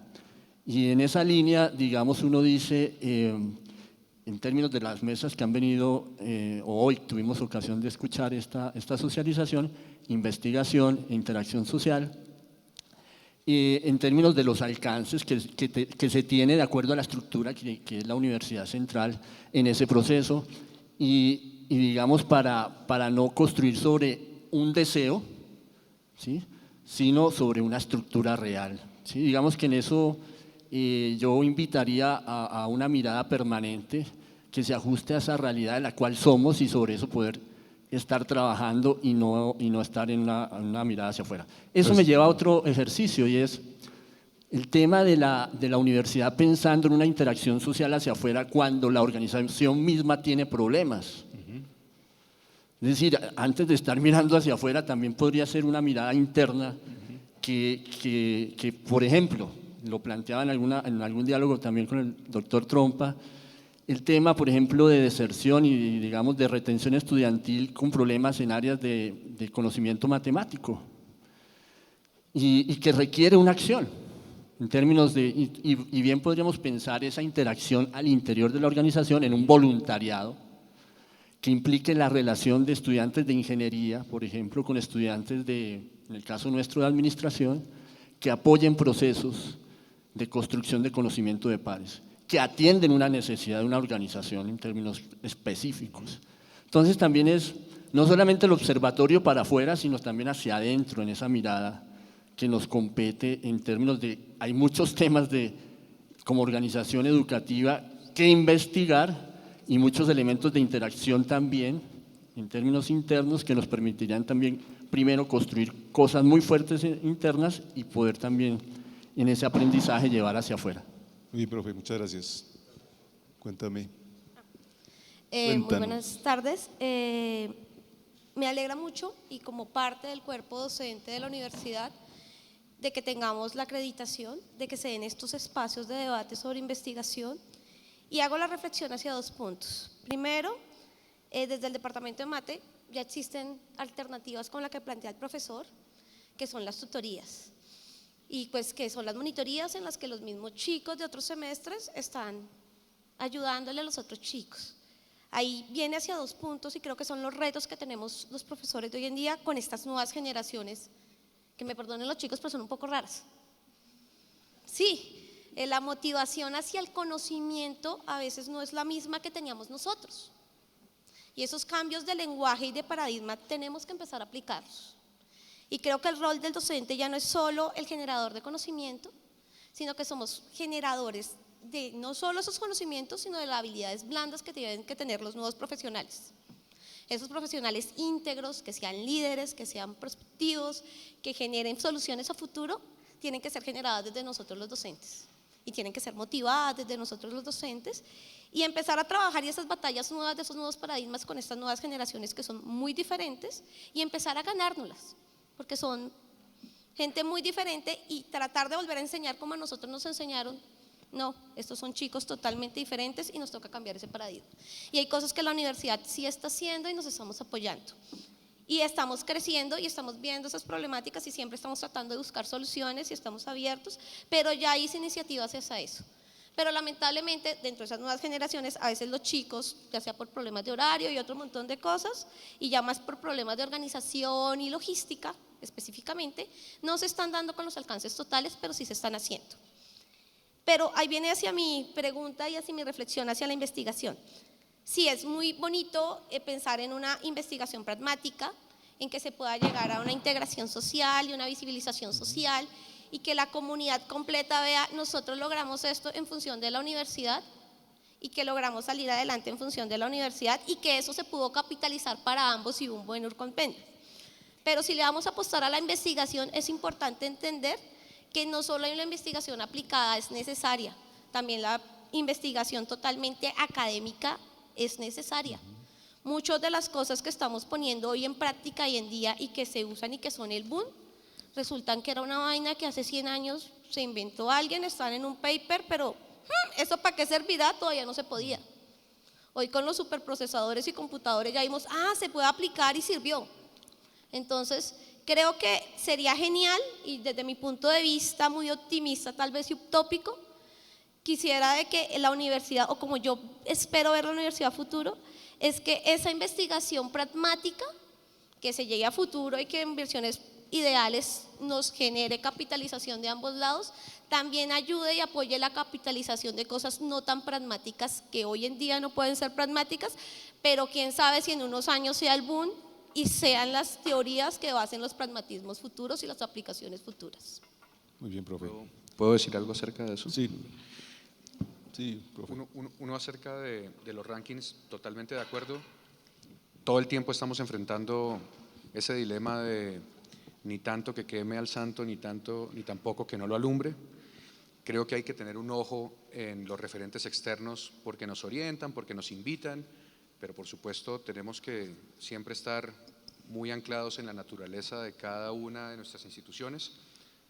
Y en esa línea, digamos, uno dice, en términos de las mesas que han venido, o hoy tuvimos ocasión de escuchar esta socialización, investigación e interacción social, en términos de los alcances que se tiene de acuerdo a la estructura que es la Universidad Central en ese proceso, y digamos, para no construir sobre un deseo, ¿sí?, sino sobre una estructura real, ¿sí? Digamos que en eso yo invitaría a una mirada permanente que se ajuste a esa realidad en la cual somos y sobre eso poder estar trabajando y no estar en una mirada hacia afuera. Eso me lleva a otro ejercicio y es el tema de la universidad pensando en una interacción social hacia afuera cuando la organización misma tiene problemas. Es decir, antes de estar mirando hacia afuera también podría ser una mirada interna que por ejemplo, lo planteaba en algún diálogo también con el doctor Trompa, el tema, por ejemplo, de deserción y, digamos, de retención estudiantil con problemas en áreas de conocimiento matemático y que requiere una acción en términos de, y bien podríamos pensar esa interacción al interior de la organización en un voluntariado que implique la relación de estudiantes de ingeniería, por ejemplo, con estudiantes en el caso nuestro de administración, que apoyen procesos de construcción de conocimiento de pares, que atienden una necesidad de una organización en términos específicos. Entonces también es no solamente el observatorio para afuera, sino también hacia adentro en esa mirada que nos compete en términos de, hay muchos temas como organización educativa que investigar y muchos elementos de interacción también en términos internos que nos permitirían también primero construir cosas muy fuertes internas y poder también en ese aprendizaje llevar hacia afuera. Muy bien, profe, muchas gracias. Cuéntame. Muy buenas tardes. Me alegra mucho y como parte del cuerpo docente de la universidad de que tengamos la acreditación, de que se den estos espacios de debate sobre investigación y hago la reflexión hacia dos puntos. Primero, desde el departamento de mate ya existen alternativas con la que plantea el profesor, que son las tutorías. Y pues que son las monitorías en las que los mismos chicos de otros semestres están ayudándole a los otros chicos. Ahí viene hacia dos puntos y creo que son los retos que tenemos los profesores de hoy en día con estas nuevas generaciones, que me perdonen los chicos, pero son un poco raras. Sí, la motivación hacia el conocimiento a veces no es la misma que teníamos nosotros. Y esos cambios de lenguaje y de paradigma tenemos que empezar a aplicarlos. Y creo que el rol del docente ya no es solo el generador de conocimiento, sino que somos generadores de no solo esos conocimientos, sino de las habilidades blandas que tienen que tener los nuevos profesionales. Esos profesionales íntegros, que sean líderes, que sean prospectivos, que generen soluciones a futuro, tienen que ser generadas desde nosotros los docentes y tienen que ser motivadas desde nosotros los docentes y empezar a trabajar y esas batallas nuevas de esos nuevos paradigmas con estas nuevas generaciones que son muy diferentes y empezar a ganárnoslas, porque son gente muy diferente y tratar de volver a enseñar como a nosotros nos enseñaron. No, estos son chicos totalmente diferentes y nos toca cambiar ese paradigma. Y hay cosas que la universidad sí está haciendo y nos estamos apoyando. Y estamos creciendo y estamos viendo esas problemáticas y siempre estamos tratando de buscar soluciones y estamos abiertos, pero ya hay iniciativas hacia eso. Pero lamentablemente dentro de esas nuevas generaciones a veces los chicos, ya sea por problemas de horario y otro montón de cosas, y ya más por problemas de organización y logística específicamente, no se están dando con los alcances totales, pero sí se están haciendo. Pero ahí viene hacia mi pregunta y hacia mi reflexión hacia la investigación. Sí, es muy bonito pensar en una investigación pragmática, en que se pueda llegar a una integración social y una visibilización social y que la comunidad completa vea, nosotros logramos esto en función de la universidad y que logramos salir adelante en función de la universidad y que eso se pudo capitalizar para ambos y un buen compendio. Pero si le vamos a apostar a la investigación, es importante entender que no solo hay una investigación aplicada es necesaria, también la investigación totalmente académica es necesaria. Muchas de las cosas que estamos poniendo hoy en práctica hoy en día y que se usan y que son el boom, resultan que era una vaina que hace 100 años se inventó alguien, están en un paper, pero ¿eso para qué servirá? Todavía no se podía. Hoy con los superprocesadores y computadores ya vimos, se puede aplicar y sirvió. Entonces, creo que sería genial y desde mi punto de vista muy optimista, tal vez y utópico, quisiera de que la universidad, o como yo espero ver la universidad futuro, es que esa investigación pragmática, que se llegue a futuro y que en versiones ideales nos genere capitalización de ambos lados, también ayude y apoye la capitalización de cosas no tan pragmáticas que hoy en día no pueden ser pragmáticas, pero quién sabe si en unos años sea el boom y sean las teorías que basen los pragmatismos futuros y las aplicaciones futuras. Muy bien, profe. ¿Puedo decir algo acerca de eso? Sí, sí, profe. Uno acerca de los rankings, totalmente de acuerdo. Todo el tiempo estamos enfrentando ese dilema de ni tanto que queme al santo, ni tampoco que no lo alumbre. Creo que hay que tener un ojo en los referentes externos porque nos orientan, porque nos invitan, pero por supuesto tenemos que siempre estar muy anclados en la naturaleza de cada una de nuestras instituciones.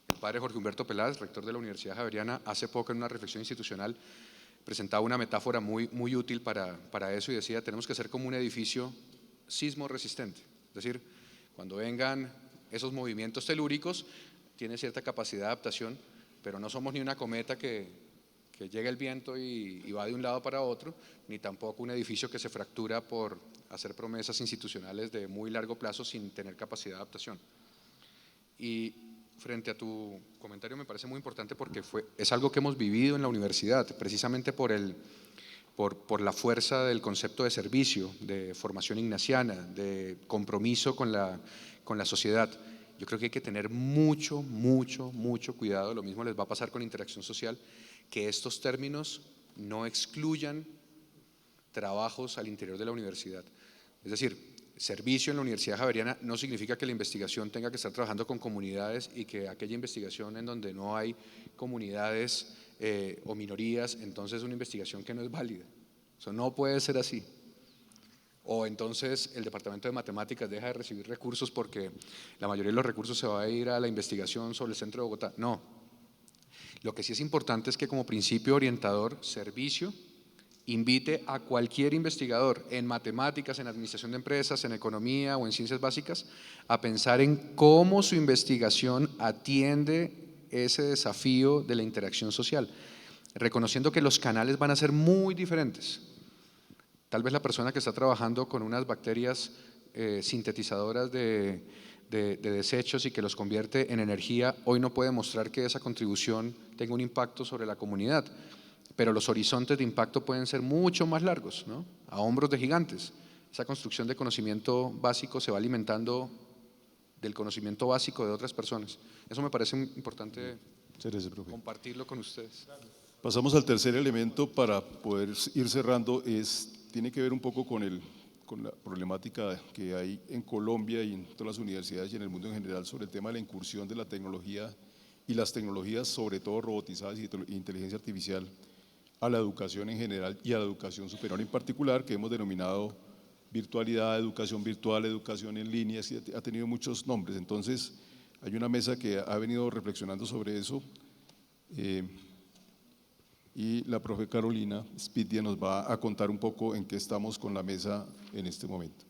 El padre Jorge Humberto Peláez, rector de la Universidad Javeriana, hace poco en una reflexión institucional presentaba una metáfora muy útil para eso y decía, tenemos que ser como un edificio sismo resistente, es decir, cuando vengan esos movimientos telúricos, tiene cierta capacidad de adaptación, pero no somos ni una cometa que llega el viento y va de un lado para otro, ni tampoco un edificio que se fractura por hacer promesas institucionales de muy largo plazo sin tener capacidad de adaptación. Y frente a tu comentario me parece muy importante porque es algo que hemos vivido en la universidad, precisamente por la fuerza del concepto de servicio, de formación ignaciana, de compromiso con la sociedad. Yo creo que hay que tener mucho cuidado, lo mismo les va a pasar con interacción social, que estos términos no excluyan trabajos al interior de la universidad. Es decir, servicio en la Universidad Javeriana no significa que la investigación tenga que estar trabajando con comunidades y que aquella investigación en donde no hay comunidades o minorías, entonces es una investigación que no es válida. Eso no puede ser así. O entonces el Departamento de Matemáticas deja de recibir recursos porque la mayoría de los recursos se va a ir a la investigación sobre el centro de Bogotá. No. Lo que sí es importante es que como principio orientador, servicio, invite a cualquier investigador en matemáticas, en administración de empresas, en economía o en ciencias básicas a pensar en cómo su investigación atiende ese desafío de la interacción social, reconociendo que los canales van a ser muy diferentes. Tal vez la persona que está trabajando con unas bacterias sintetizadoras de desechos y que los convierte en energía, hoy no puede mostrar que esa contribución tenga un impacto sobre la comunidad, pero los horizontes de impacto pueden ser mucho más largos, ¿no? A hombros de gigantes. Esa construcción de conocimiento básico se va alimentando del conocimiento básico de otras personas. Eso me parece importante compartirlo con ustedes. Pasamos al tercer elemento para poder ir cerrando, tiene que ver un poco con la problemática que hay en Colombia y en todas las universidades y en el mundo en general sobre el tema de la incursión de la tecnología y las tecnologías, sobre todo robotizadas y inteligencia artificial, a la educación en general y a la educación superior en particular, que hemos denominado virtualidad, educación virtual, educación en línea, ha tenido muchos nombres. Entonces, hay una mesa que ha venido reflexionando sobre eso y la profe Carolina Spitia nos va a contar un poco en qué estamos con la mesa en este momento.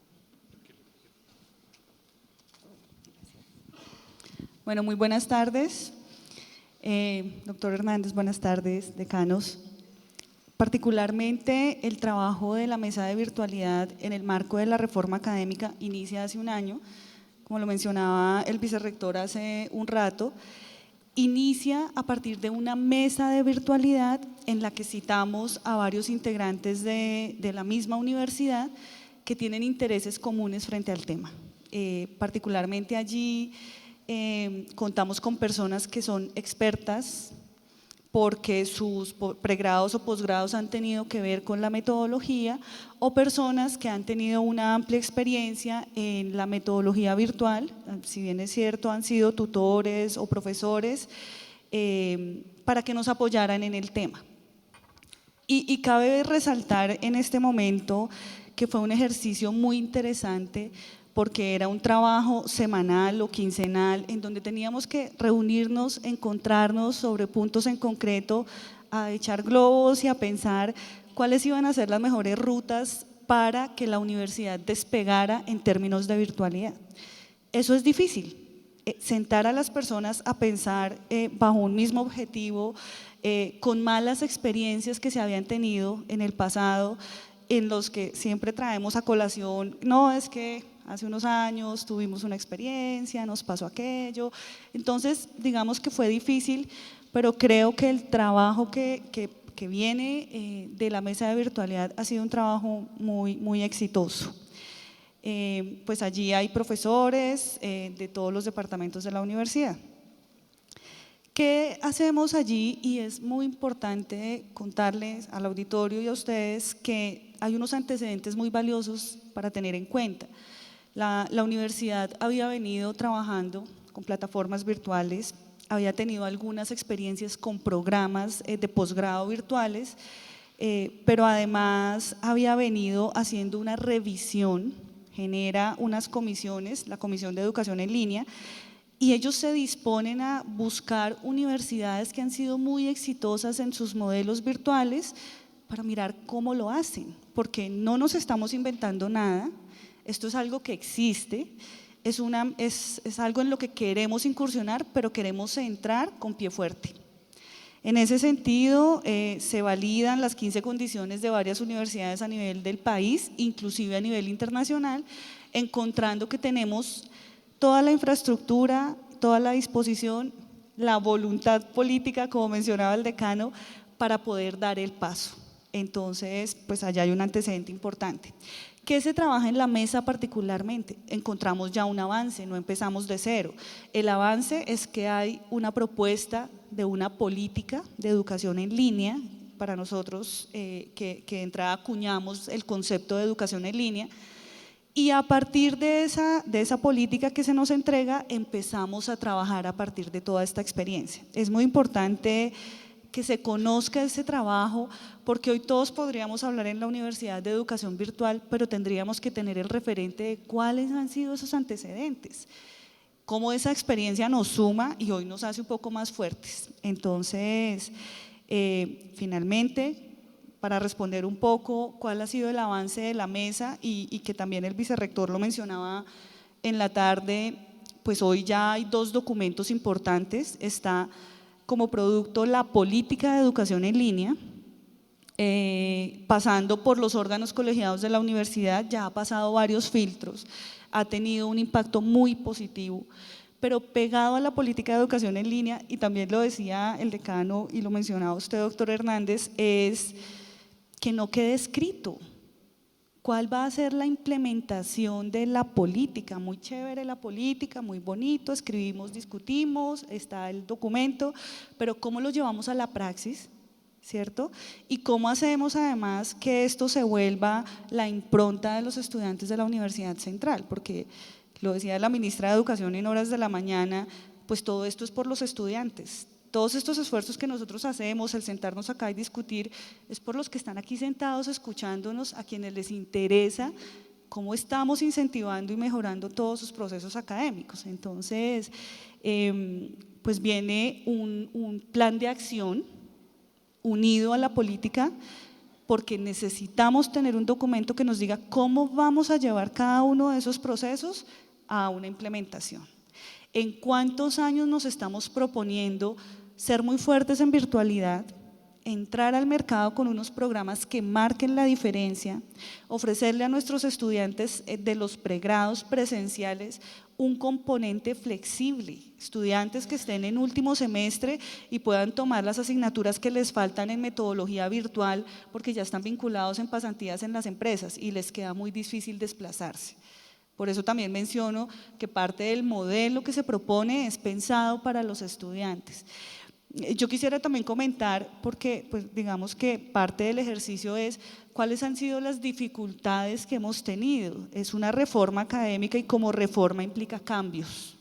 Bueno, muy buenas tardes. Doctor Hernández, buenas tardes, decanos. Particularmente el trabajo de la mesa de virtualidad en el marco de la reforma académica inicia hace un año, como lo mencionaba el vicerrector hace un rato, inicia a partir de una mesa de virtualidad en la que citamos a varios integrantes de la misma universidad que tienen intereses comunes frente al tema. Particularmente allí contamos con personas que son expertas porque sus pregrados o posgrados han tenido que ver con la metodología, o personas que han tenido una amplia experiencia en la metodología virtual, si bien es cierto han sido tutores o profesores, para que nos apoyaran en el tema. Y cabe resaltar en este momento que fue un ejercicio muy interesante, porque era un trabajo semanal o quincenal en donde teníamos que reunirnos, encontrarnos sobre puntos en concreto, a echar globos y a pensar cuáles iban a ser las mejores rutas para que la universidad despegara en términos de virtualidad. Eso es difícil, sentar a las personas a pensar bajo un mismo objetivo, con malas experiencias que se habían tenido en el pasado, en los que siempre traemos a colación, no, es que hace unos años tuvimos una experiencia, nos pasó aquello. Entonces, digamos que fue difícil, pero creo que el trabajo que viene de la mesa de virtualidad ha sido un trabajo muy exitoso. Pues allí hay profesores de todos los departamentos de la universidad. ¿Qué hacemos allí? Y es muy importante contarles al auditorio y a ustedes que hay unos antecedentes muy valiosos para tener en cuenta. La universidad había venido trabajando con plataformas virtuales, había tenido algunas experiencias con programas de posgrado virtuales, pero además había venido haciendo una revisión, genera unas comisiones, la Comisión de Educación en Línea, y ellos se disponen a buscar universidades que han sido muy exitosas en sus modelos virtuales para mirar cómo lo hacen, porque no nos estamos inventando nada. Esto es algo que existe, es algo en lo que queremos incursionar, pero queremos entrar con pie fuerte. En ese sentido, se validan las 15 condiciones de varias universidades a nivel del país, inclusive a nivel internacional, encontrando que tenemos toda la infraestructura, toda la disposición, la voluntad política, como mencionaba el decano, para poder dar el paso. Entonces, pues allá hay un antecedente importante. ¿Qué se trabaja en la mesa particularmente? Encontramos ya un avance, no empezamos de cero. El avance es que hay una propuesta de una política de educación en línea, para nosotros que de entrada acuñamos el concepto de educación en línea, y a partir de esa política que se nos entrega, empezamos a trabajar a partir de toda esta experiencia. Es muy importante que se conozca ese trabajo, porque hoy todos podríamos hablar en la Universidad de Educación Virtual, pero tendríamos que tener el referente de cuáles han sido esos antecedentes, cómo esa experiencia nos suma y hoy nos hace un poco más fuertes. Entonces, finalmente, para responder un poco cuál ha sido el avance de la mesa y que también el vicerrector lo mencionaba en la tarde, pues hoy ya hay 2 documentos importantes. Está como producto la política de educación en línea, pasando por los órganos colegiados de la universidad, ya ha pasado varios filtros, ha tenido un impacto muy positivo, pero pegado a la política de educación en línea, y también lo decía el decano y lo mencionaba usted, doctor Hernández, es que no quede escrito cuál va a ser la implementación de la política. Muy chévere la política, muy bonito, escribimos, discutimos, está el documento, pero ¿cómo lo llevamos a la praxis? ¿cierto? Y cómo hacemos además que esto se vuelva la impronta de los estudiantes de la Universidad Central, porque lo decía la ministra de Educación en horas de la mañana, pues todo esto es por los estudiantes. Todos estos esfuerzos que nosotros hacemos, el sentarnos acá y discutir, es por los que están aquí sentados escuchándonos, a quienes les interesa cómo estamos incentivando y mejorando todos sus procesos académicos. Entonces, pues viene un plan de acción unido a la política, porque necesitamos tener un documento que nos diga cómo vamos a llevar cada uno de esos procesos a una implementación. ¿En cuántos años nos estamos proponiendo ser muy fuertes en virtualidad, entrar al mercado con unos programas que marquen la diferencia, ofrecerle a nuestros estudiantes de los pregrados presenciales un componente flexible, estudiantes que estén en último semestre y puedan tomar las asignaturas que les faltan en metodología virtual porque ya están vinculados en pasantías en las empresas y les queda muy difícil desplazarse? Por eso también menciono que parte del modelo que se propone es pensado para los estudiantes. Yo quisiera también comentar, porque pues digamos que parte del ejercicio es cuáles han sido las dificultades que hemos tenido. Es una reforma académica y como reforma implica cambios.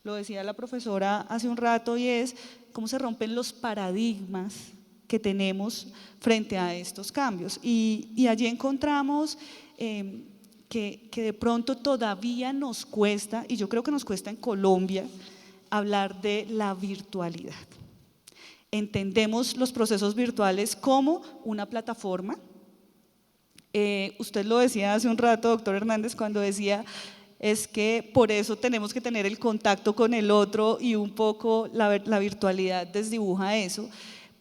Lo decía la profesora hace un rato y es cómo se rompen los paradigmas que tenemos frente a estos cambios. Y allí encontramos que de pronto todavía nos cuesta, y yo creo que nos cuesta en Colombia, hablar de la virtualidad. Entendemos los procesos virtuales como una plataforma. Usted lo decía hace un rato, doctor Hernández, cuando decía es que por eso tenemos que tener el contacto con el otro y un poco la virtualidad desdibuja eso,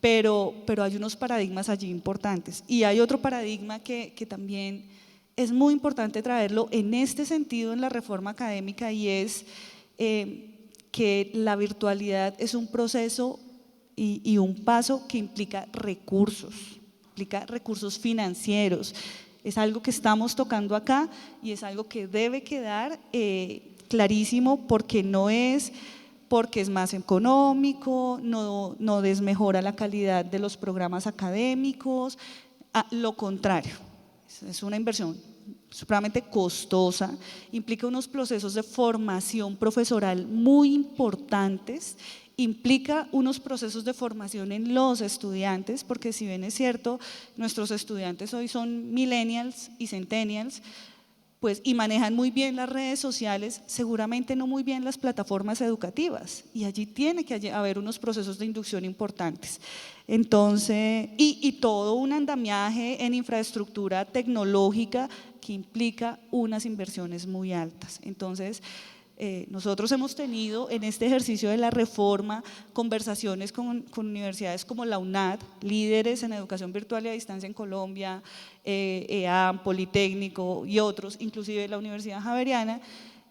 pero hay unos paradigmas allí importantes. Y hay otro paradigma que también es muy importante traerlo en este sentido en la reforma académica y es que la virtualidad es un proceso y un paso que implica recursos financieros. Es algo que estamos tocando acá y es algo que debe quedar clarísimo porque no es porque es más económico, no desmejora la calidad de los programas académicos, lo contrario, es una inversión supremamente costosa, implica unos procesos de formación profesoral muy importantes, implica unos procesos de formación en los estudiantes, porque si bien es cierto, nuestros estudiantes hoy son millennials y centennials, pues, y manejan muy bien las redes sociales, seguramente no muy bien las plataformas educativas, y allí tiene que haber unos procesos de inducción importantes. Entonces, y todo un andamiaje en infraestructura tecnológica que implica unas inversiones muy altas. Entonces, nosotros hemos tenido en este ejercicio de la reforma conversaciones con universidades como la UNAD, líderes en educación virtual y a distancia en Colombia, EAM, Politécnico y otros, inclusive la Universidad Javeriana,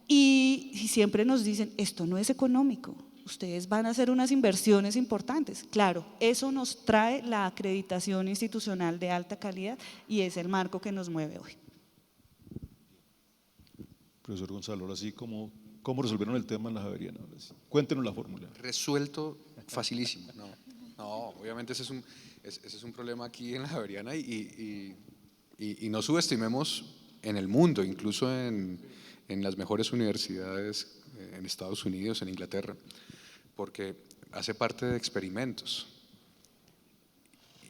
y siempre nos dicen, esto no es económico, ustedes van a hacer unas inversiones importantes. Claro, eso nos trae la acreditación institucional de alta calidad y es el marco que nos mueve hoy. Profesor Gonzalo, ahora sí, ¿cómo resolvieron el tema en la Javeriana? Cuéntenos la fórmula. Resuelto facilísimo. No, obviamente ese es un problema aquí en la Javeriana y no subestimemos en el mundo, incluso en las mejores universidades en Estados Unidos, en Inglaterra, porque hace parte de experimentos.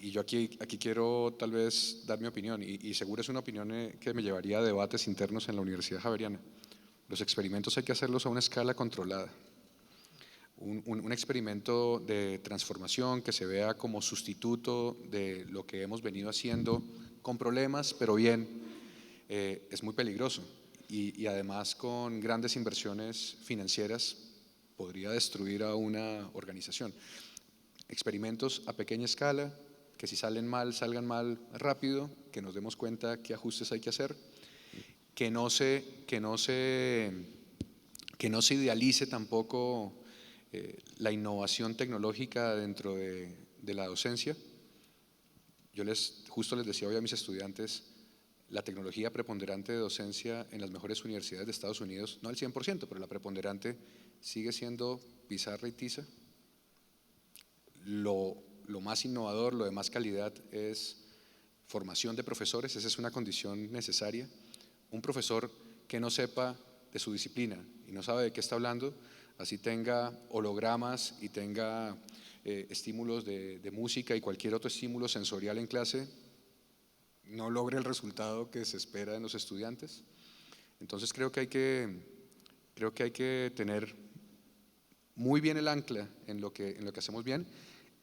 Y yo aquí quiero tal vez dar mi opinión, y seguro es una opinión que me llevaría a debates internos en la Universidad Javeriana. Los experimentos hay que hacerlos a una escala controlada. Un experimento de transformación que se vea como sustituto de lo que hemos venido haciendo con problemas, pero bien, es muy peligroso y además con grandes inversiones financieras podría destruir a una organización. Experimentos a pequeña escala, que si salen mal, salgan mal rápido, que nos demos cuenta qué ajustes hay que hacer, que no se idealice tampoco la innovación tecnológica dentro de la docencia. Yo justo les decía hoy a mis estudiantes, la tecnología preponderante de docencia en las mejores universidades de Estados Unidos, no al 100%, pero la preponderante sigue siendo pizarra y tiza. Lo lo más innovador, lo de más calidad es formación de profesores, esa es una condición necesaria. Un profesor que no sepa de su disciplina y no sabe de qué está hablando, así tenga hologramas y tenga estímulos de música y cualquier otro estímulo sensorial en clase, no logra el resultado que se espera en los estudiantes. Entonces creo que hay que tener muy bien el ancla en lo que hacemos bien,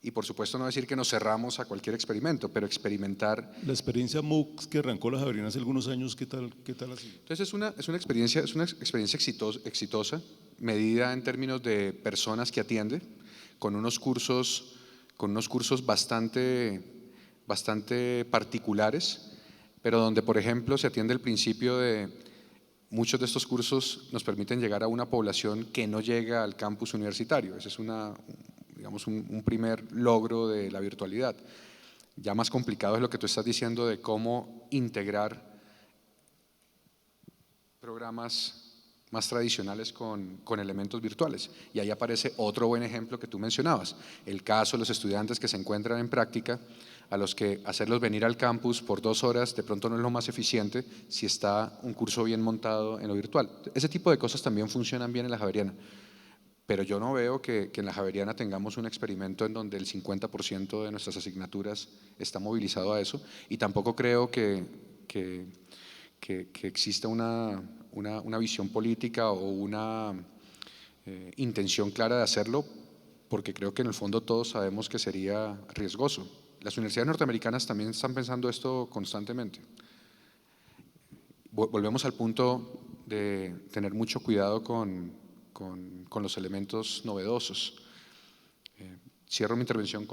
y por supuesto no decir que nos cerramos a cualquier experimento, pero experimentar. La experiencia MOOCs que arrancó la Javeriana hace algunos años, ¿qué tal ha sido? Entonces es una experiencia exitosa, medida en términos de personas que atiende, con unos cursos bastante particulares, pero donde, por ejemplo, se atiende el principio de muchos de estos cursos nos permiten llegar a una población que no llega al campus universitario. Ese es digamos, un primer logro de la virtualidad. Ya más complicado es lo que tú estás diciendo de cómo integrar programas más tradicionales con elementos virtuales. Y ahí aparece otro buen ejemplo que tú mencionabas, el caso de los estudiantes que se encuentran en práctica, a los que hacerlos venir al campus por 2 horas de pronto no es lo más eficiente si está un curso bien montado en lo virtual. Ese tipo de cosas también funcionan bien en la Javeriana, pero yo no veo que en la Javeriana tengamos un experimento en donde el 50% de nuestras asignaturas está movilizado a eso, y tampoco creo que exista una visión política o una intención clara de hacerlo, porque creo que en el fondo todos sabemos que sería riesgoso. Las universidades norteamericanas también están pensando esto constantemente. Volvemos al punto de tener mucho cuidado con los elementos novedosos. Cierro mi intervención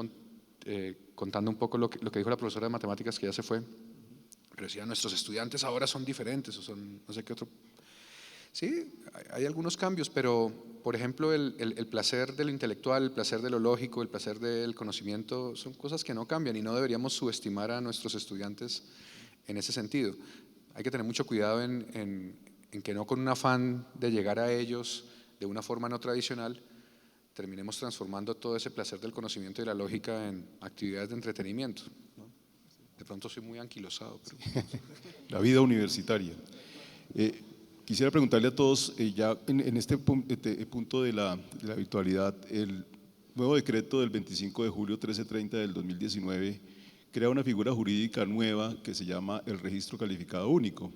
contando un poco lo que dijo la profesora de matemáticas, que ya se fue, pero decía, nuestros estudiantes ahora son diferentes, o son no sé qué otro. Sí, hay algunos cambios, pero por ejemplo el placer de lo intelectual, el placer de lo lógico, el placer del conocimiento son cosas que no cambian, y no deberíamos subestimar a nuestros estudiantes en ese sentido. Hay que tener mucho cuidado en que no, con un afán de llegar a ellos de una forma no tradicional, terminemos transformando todo ese placer del conocimiento y la lógica en actividades de entretenimiento, ¿no? De pronto soy muy anquilosado. Pero... La vida universitaria. Quisiera preguntarle a todos, ya en este punto de la virtualidad, el nuevo decreto del 25 de julio 1330 del 2019 crea una figura jurídica nueva que se llama el registro calificado único.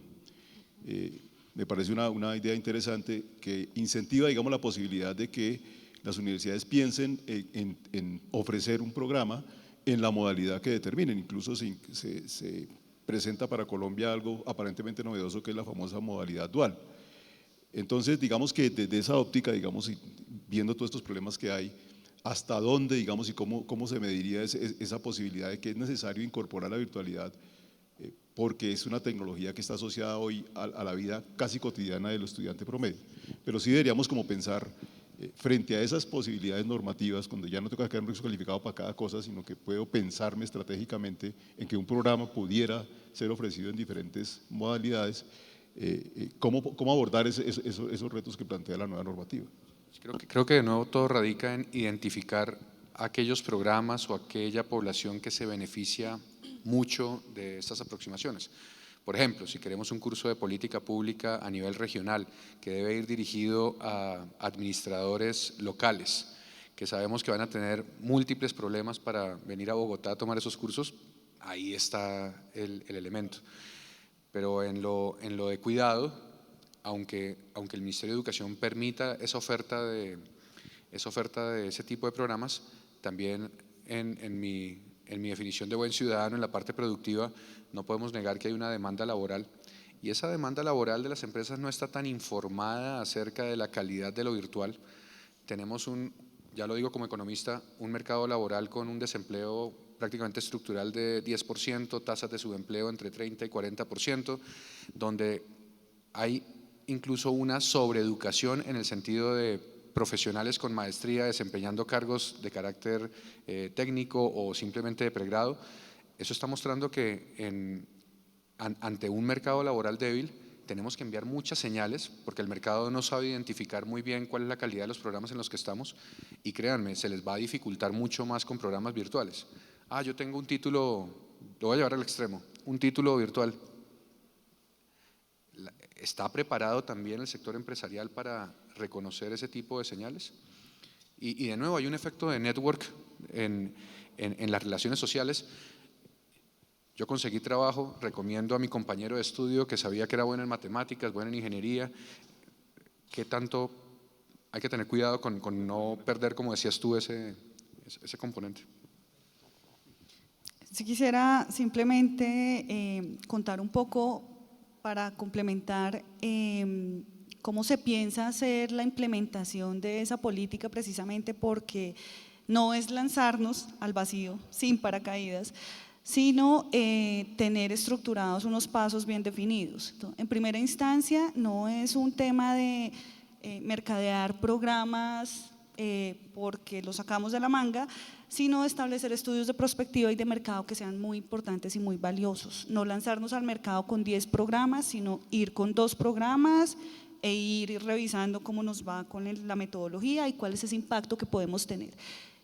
Me parece una idea interesante que incentiva, digamos, la posibilidad de que las universidades piensen en ofrecer un programa en la modalidad que determinen. Incluso se presenta para Colombia algo aparentemente novedoso, que es la famosa modalidad dual. Entonces, digamos que desde esa óptica, digamos, y viendo todos estos problemas que hay, hasta dónde, digamos, y cómo se mediría esa posibilidad de que es necesario incorporar la virtualidad, porque es una tecnología que está asociada hoy a la vida casi cotidiana del estudiante promedio. Pero sí deberíamos como pensar frente a esas posibilidades normativas, cuando ya no tengo que crear un registro calificado para cada cosa, sino que puedo pensarme estratégicamente en que un programa pudiera ser ofrecido en diferentes modalidades, ¿cómo abordar esos retos que plantea la nueva normativa? Creo que de nuevo todo radica en identificar aquellos programas o aquella población que se beneficia mucho de estas aproximaciones. Por ejemplo, si queremos un curso de política pública a nivel regional que debe ir dirigido a administradores locales, que sabemos que van a tener múltiples problemas para venir a Bogotá a tomar esos cursos, ahí está el elemento. Pero en lo de cuidado, aunque el Ministerio de Educación permita esa oferta de ese tipo de programas, también en mi definición de buen ciudadano, en la parte productiva, no podemos negar que hay una demanda laboral, y esa demanda laboral de las empresas no está tan informada acerca de la calidad de lo virtual. Tenemos ya lo digo como economista, un mercado laboral con un desempleo prácticamente estructural de 10%, tasas de subempleo entre 30 y 40%, donde hay incluso una sobreeducación en el sentido de profesionales con maestría desempeñando cargos de carácter técnico o simplemente de pregrado. Eso está mostrando que ante un mercado laboral débil, tenemos que enviar muchas señales porque el mercado no sabe identificar muy bien cuál es la calidad de los programas en los que estamos y créanme, se les va a dificultar mucho más con programas virtuales. Ah, yo tengo un título, lo voy a llevar al extremo, un título virtual. ¿Está preparado también el sector empresarial para reconocer ese tipo de señales? Y de nuevo hay un efecto de network en las relaciones sociales. Yo conseguí trabajo, recomiendo a mi compañero de estudio que sabía que era bueno en matemáticas, bueno en ingeniería. ¿Qué tanto hay que tener cuidado con no perder, como decías tú, ese componente? Si quisiera simplemente contar un poco para complementar cómo se piensa hacer la implementación de esa política, precisamente porque no es lanzarnos al vacío sin paracaídas, sino tener estructurados unos pasos bien definidos. En primera instancia, no es un tema de mercadear programas porque los sacamos de la manga, sino establecer estudios de prospectiva y de mercado que sean muy importantes y muy valiosos. No lanzarnos al mercado con 10 programas, sino ir con 2 programas e ir revisando cómo nos va con la metodología y cuál es ese impacto que podemos tener.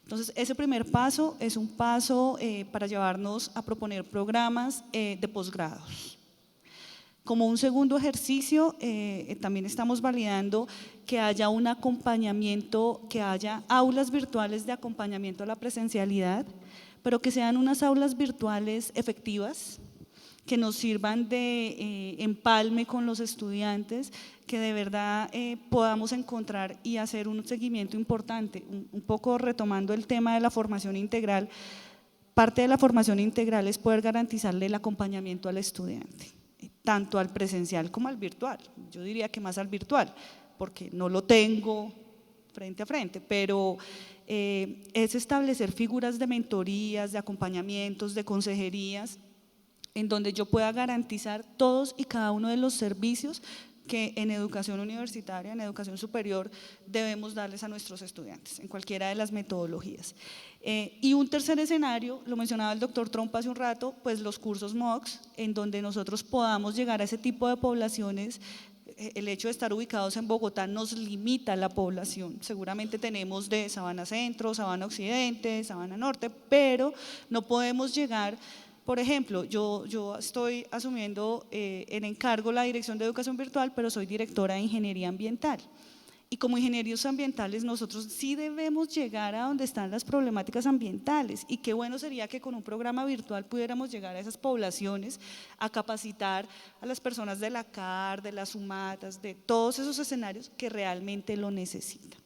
Entonces, ese primer paso es un paso para llevarnos a proponer programas de posgrados. Como un segundo ejercicio, también estamos validando que haya un acompañamiento, que haya aulas virtuales de acompañamiento a la presencialidad, pero que sean unas aulas virtuales efectivas, que nos sirvan de empalme con los estudiantes, que de verdad podamos encontrar y hacer un seguimiento importante. Un poco retomando el tema de la formación integral, parte de la formación integral es poder garantizarle el acompañamiento al estudiante, tanto al presencial como al virtual. Yo diría que más al virtual, porque no lo tengo frente a frente, pero es establecer figuras de mentorías, de acompañamientos, de consejerías, en donde yo pueda garantizar todos y cada uno de los servicios que en educación universitaria, en educación superior, debemos darles a nuestros estudiantes, en cualquiera de las metodologías. Y un tercer escenario, lo mencionaba el doctor Trompa hace un rato, pues los cursos MOOCs, en donde nosotros podamos llegar a ese tipo de poblaciones. El hecho de estar ubicados en Bogotá nos limita la población. Seguramente tenemos de Sabana Centro, Sabana Occidente, Sabana Norte, pero no podemos llegar. Por ejemplo, yo estoy asumiendo en encargo la dirección de educación virtual, pero soy directora de ingeniería ambiental. Y como ingenieros ambientales nosotros sí debemos llegar a donde están las problemáticas ambientales, y qué bueno sería que con un programa virtual pudiéramos llegar a esas poblaciones, a capacitar a las personas de la CAR, de las UMATAS, de todos esos escenarios que realmente lo necesitan.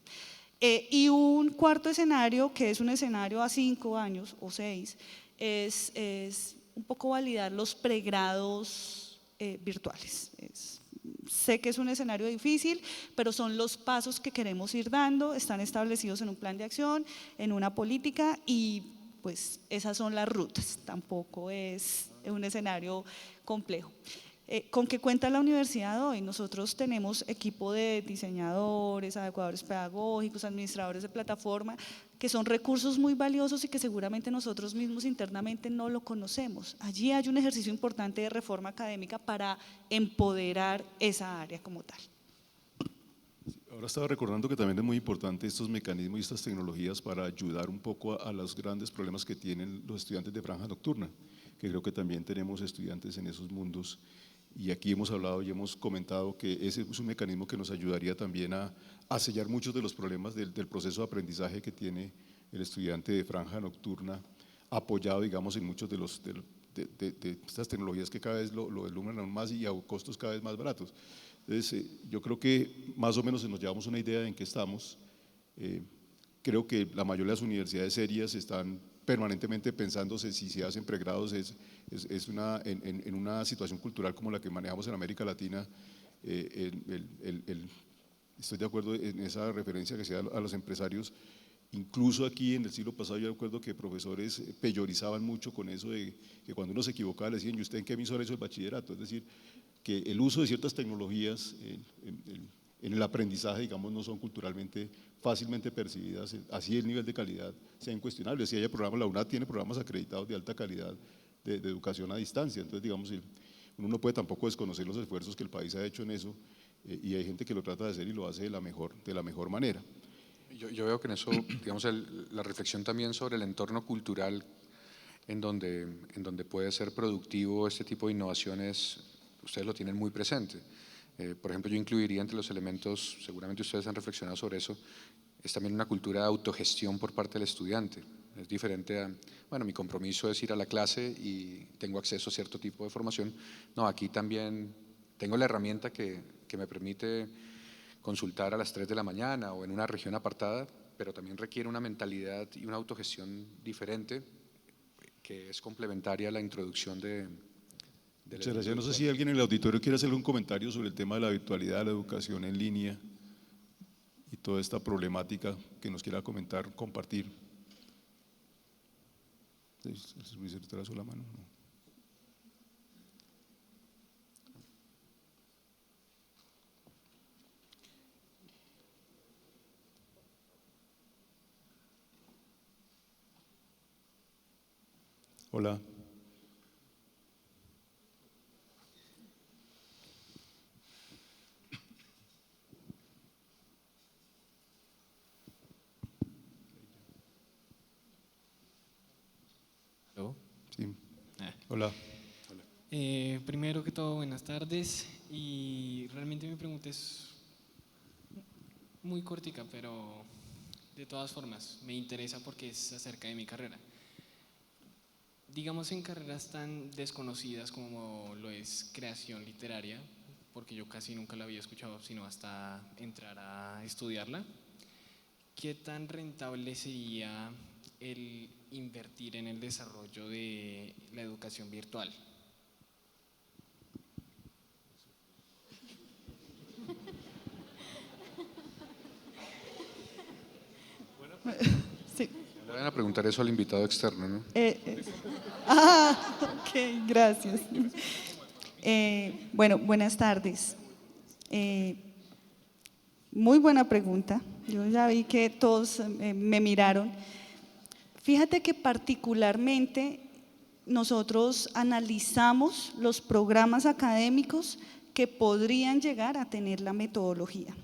Y un cuarto escenario, que es un escenario a 5 años o 6, es un poco validar los pregrados virtuales. Sé que es un escenario difícil, pero son los pasos que queremos ir dando, están establecidos en un plan de acción, en una política, y pues esas son las rutas, tampoco es un escenario complejo. ¿Con qué cuenta la universidad hoy? Nosotros tenemos equipo de diseñadores, adecuadores pedagógicos, administradores de plataforma, que son recursos muy valiosos y que seguramente nosotros mismos internamente no lo conocemos. Allí hay un ejercicio importante de reforma académica para empoderar esa área como tal. Ahora estaba recordando que también es muy importante estos mecanismos y estas tecnologías para ayudar un poco a los grandes problemas que tienen los estudiantes de franja nocturna, que creo que también tenemos estudiantes en esos mundos. Y aquí hemos hablado y hemos comentado que ese es un mecanismo que nos ayudaría también a sellar muchos de los problemas del proceso de aprendizaje que tiene el estudiante de franja nocturna, apoyado, digamos, en muchos de estas tecnologías que cada vez lo alumbran aún más y a costos cada vez más baratos. Entonces, yo creo que más o menos nos llevamos una idea de en qué estamos. Creo que la mayoría de las universidades serias están permanentemente pensándose si se hacen pregrados en una situación cultural como la que manejamos en América Latina. Estoy de acuerdo en esa referencia que se da a los empresarios. Incluso aquí en el siglo pasado yo recuerdo que profesores peyorizaban mucho con eso de que cuando uno se equivocaba le decían: ¿y usted en qué emisora hizo el bachillerato? Es decir, que el uso de ciertas tecnologías en el aprendizaje, digamos, no son culturalmente fácilmente percibidas, así el nivel de calidad sea incuestionable. Si hay programas, la UNAD tiene programas acreditados de alta calidad de educación a distancia. Entonces, digamos, uno no puede tampoco desconocer los esfuerzos que el país ha hecho en eso, y hay gente que lo trata de hacer y lo hace de la mejor manera. Yo veo que en eso, digamos, la reflexión también sobre el entorno cultural en donde puede ser productivo este tipo de innovaciones, ustedes lo tienen muy presente. Por ejemplo, yo incluiría entre los elementos, seguramente ustedes han reflexionado sobre eso, es también una cultura de autogestión por parte del estudiante. Es diferente a, bueno, mi compromiso es ir a la clase y tengo acceso a cierto tipo de formación. No, aquí también tengo la herramienta que me permite consultar a las 3 de la mañana o en una región apartada, pero también requiere una mentalidad y una autogestión diferente que es complementaria a la introducción de Muchas gracias. No sé si alguien en el auditorio quiere hacer un comentario sobre el tema de la virtualidad, la educación en línea y toda esta problemática que nos quiera comentar, compartir. ¿El supervisor alzó la mano? No. Hola. ¿Aló? Sí. Hola. Primero que todo, buenas tardes. Y realmente mi pregunta es muy cortica, pero de todas formas me interesa porque es acerca de mi carrera. Digamos en carreras tan desconocidas como lo es creación literaria, porque yo casi nunca la había escuchado sino hasta entrar a estudiarla, ¿qué tan rentable sería el invertir en el desarrollo de la educación virtual? Sí. Le van a preguntar eso al invitado externo, ¿no? Ok, gracias. Bueno, buenas tardes. Muy buena pregunta. Yo ya vi que todos me miraron. Fíjate que particularmente nosotros analizamos los programas académicos que podrían llegar a tener la metodología.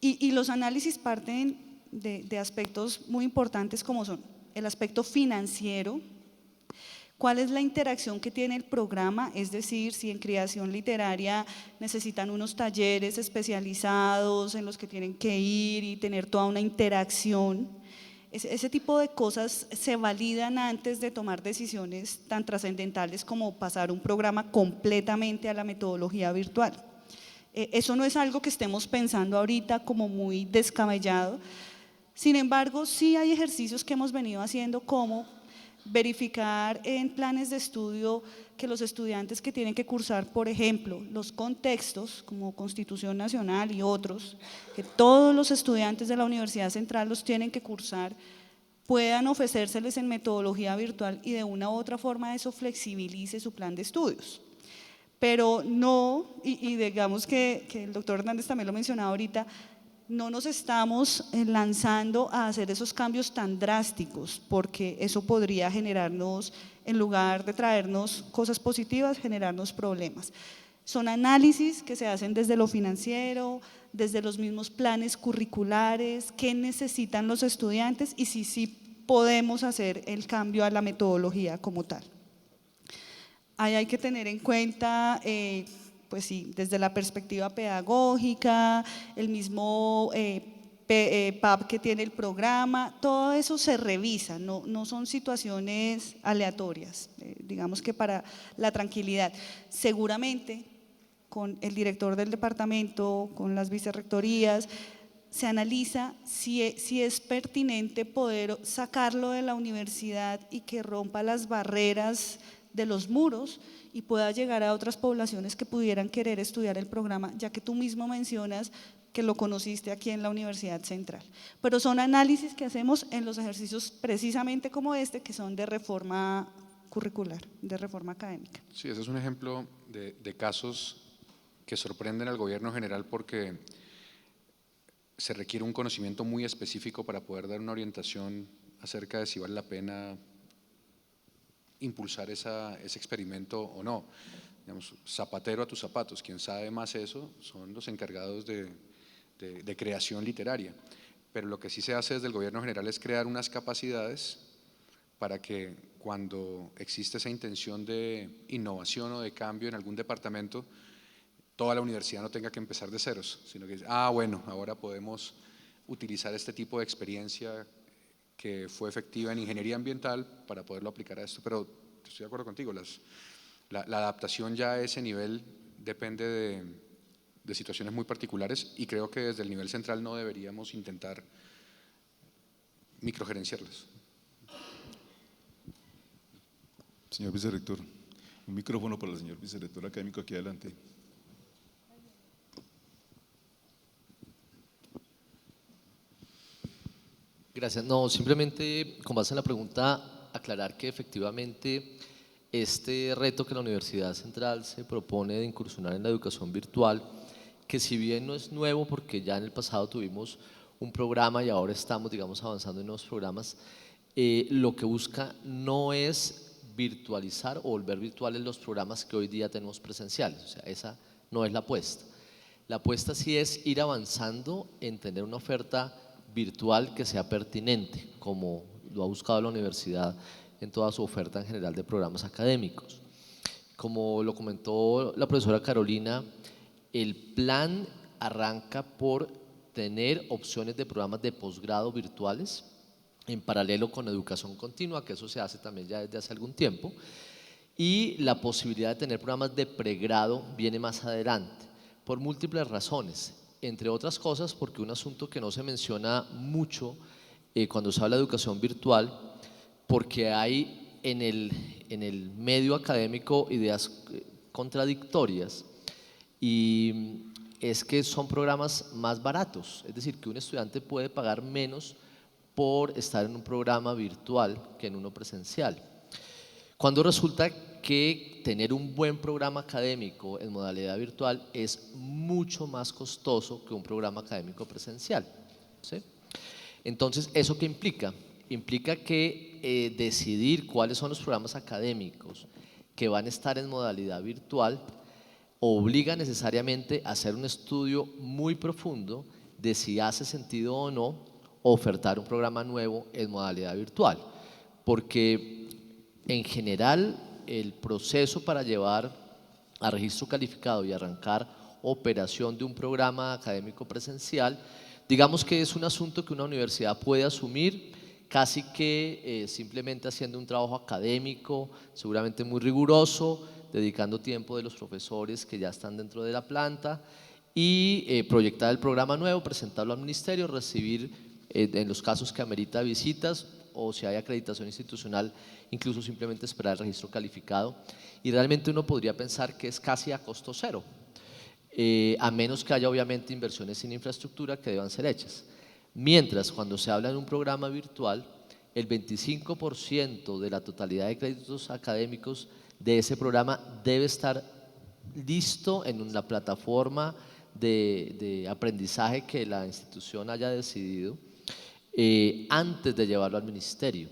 Y los análisis parten de aspectos muy importantes como son el aspecto financiero, cuál es la interacción que tiene el programa, es decir, si en creación literaria necesitan unos talleres especializados en los que tienen que ir y tener toda una interacción. Ese tipo de cosas se validan antes de tomar decisiones tan trascendentales como pasar un programa completamente a la metodología virtual. Eso no es algo que estemos pensando ahorita como muy descabellado. Sin embargo, sí hay ejercicios que hemos venido haciendo como verificar en planes de estudio que los estudiantes que tienen que cursar, por ejemplo, los contextos como Constitución Nacional y otros, que todos los estudiantes de la Universidad Central los tienen que cursar, puedan ofrecérseles en metodología virtual y de una u otra forma eso flexibilice su plan de estudios. Pero no, y digamos que el doctor Hernández también lo mencionaba ahorita, no nos estamos lanzando a hacer esos cambios tan drásticos, porque eso podría generarnos, en lugar de traernos cosas positivas, generarnos problemas. Son análisis que se hacen desde lo financiero, desde los mismos planes curriculares, qué necesitan los estudiantes y si sí podemos hacer el cambio a la metodología como tal. Ahí hay que tener en cuenta pues sí, desde la perspectiva pedagógica, el mismo PAP que tiene el programa, todo eso se revisa, no son situaciones aleatorias, digamos que para la tranquilidad. Seguramente con el director del departamento, con las vicerrectorías, se analiza si es pertinente poder sacarlo de la universidad y que rompa las barreras de los muros y pueda llegar a otras poblaciones que pudieran querer estudiar el programa, ya que tú mismo mencionas que lo conociste aquí en la Universidad Central. Pero son análisis que hacemos en los ejercicios precisamente como este, que son de reforma curricular, de reforma académica. Sí, ese es un ejemplo de casos que sorprenden al gobierno general porque se requiere un conocimiento muy específico para poder dar una orientación acerca de si vale la pena impulsar ese experimento o no. digamos, zapatero a tus zapatos. Quien sabe más eso son los encargados de creación literaria. Pero lo que sí se hace desde el gobierno general es crear unas capacidades para que cuando existe esa intención de innovación o de cambio en algún departamento, toda la universidad no tenga que empezar de ceros, sino que, bueno, ahora podemos utilizar este tipo de experiencia que fue efectiva en ingeniería ambiental para poderlo aplicar a esto. Pero estoy de acuerdo contigo, la adaptación ya a ese nivel depende de situaciones muy particulares y creo que desde el nivel central no deberíamos intentar microgerenciarlas. Señor vicerrector, un micrófono para el señor vicerrector académico aquí adelante. Gracias. No, simplemente con base en la pregunta, aclarar que efectivamente este reto que la Universidad Central se propone de incursionar en la educación virtual, que si bien no es nuevo porque ya en el pasado tuvimos un programa y ahora estamos, digamos, avanzando en nuevos programas, lo que busca no es virtualizar o volver virtuales los programas que hoy día tenemos presenciales, o sea, esa no es la apuesta. La apuesta sí es ir avanzando en tener una oferta virtual que sea pertinente, como lo ha buscado la universidad en toda su oferta en general de programas académicos. Como lo comentó la profesora Carolina, el plan arranca por tener opciones de programas de posgrado virtuales en paralelo con educación continua, que eso se hace también ya desde hace algún tiempo, y la posibilidad de tener programas de pregrado viene más adelante, por múltiples razones, entre otras cosas porque un asunto que no se menciona mucho cuando se habla de educación virtual, porque hay en el medio académico ideas contradictorias, y es que son programas más baratos, es decir, que un estudiante puede pagar menos por estar en un programa virtual que en uno presencial. Cuando resulta que tener un buen programa académico en modalidad virtual es mucho más costoso que un programa académico presencial, ¿sí? Entonces, ¿eso qué implica? Implica que decidir cuáles son los programas académicos que van a estar en modalidad virtual obliga necesariamente a hacer un estudio muy profundo de si hace sentido o no ofertar un programa nuevo en modalidad virtual, porque en general el proceso para llevar a registro calificado y arrancar operación de un programa académico presencial, digamos que es un asunto que una universidad puede asumir casi que simplemente haciendo un trabajo académico, seguramente muy riguroso, dedicando tiempo de los profesores que ya están dentro de la planta y proyectar el programa nuevo, presentarlo al ministerio, recibir en los casos que amerita visitas o si hay acreditación institucional, incluso simplemente esperar el registro calificado, y realmente uno podría pensar que es casi a costo cero, a menos que haya obviamente inversiones en infraestructura que deban ser hechas. Mientras cuando se habla de un programa virtual, el 25% de la totalidad de créditos académicos de ese programa debe estar listo en la plataforma de aprendizaje que la institución haya decidido antes de llevarlo al ministerio.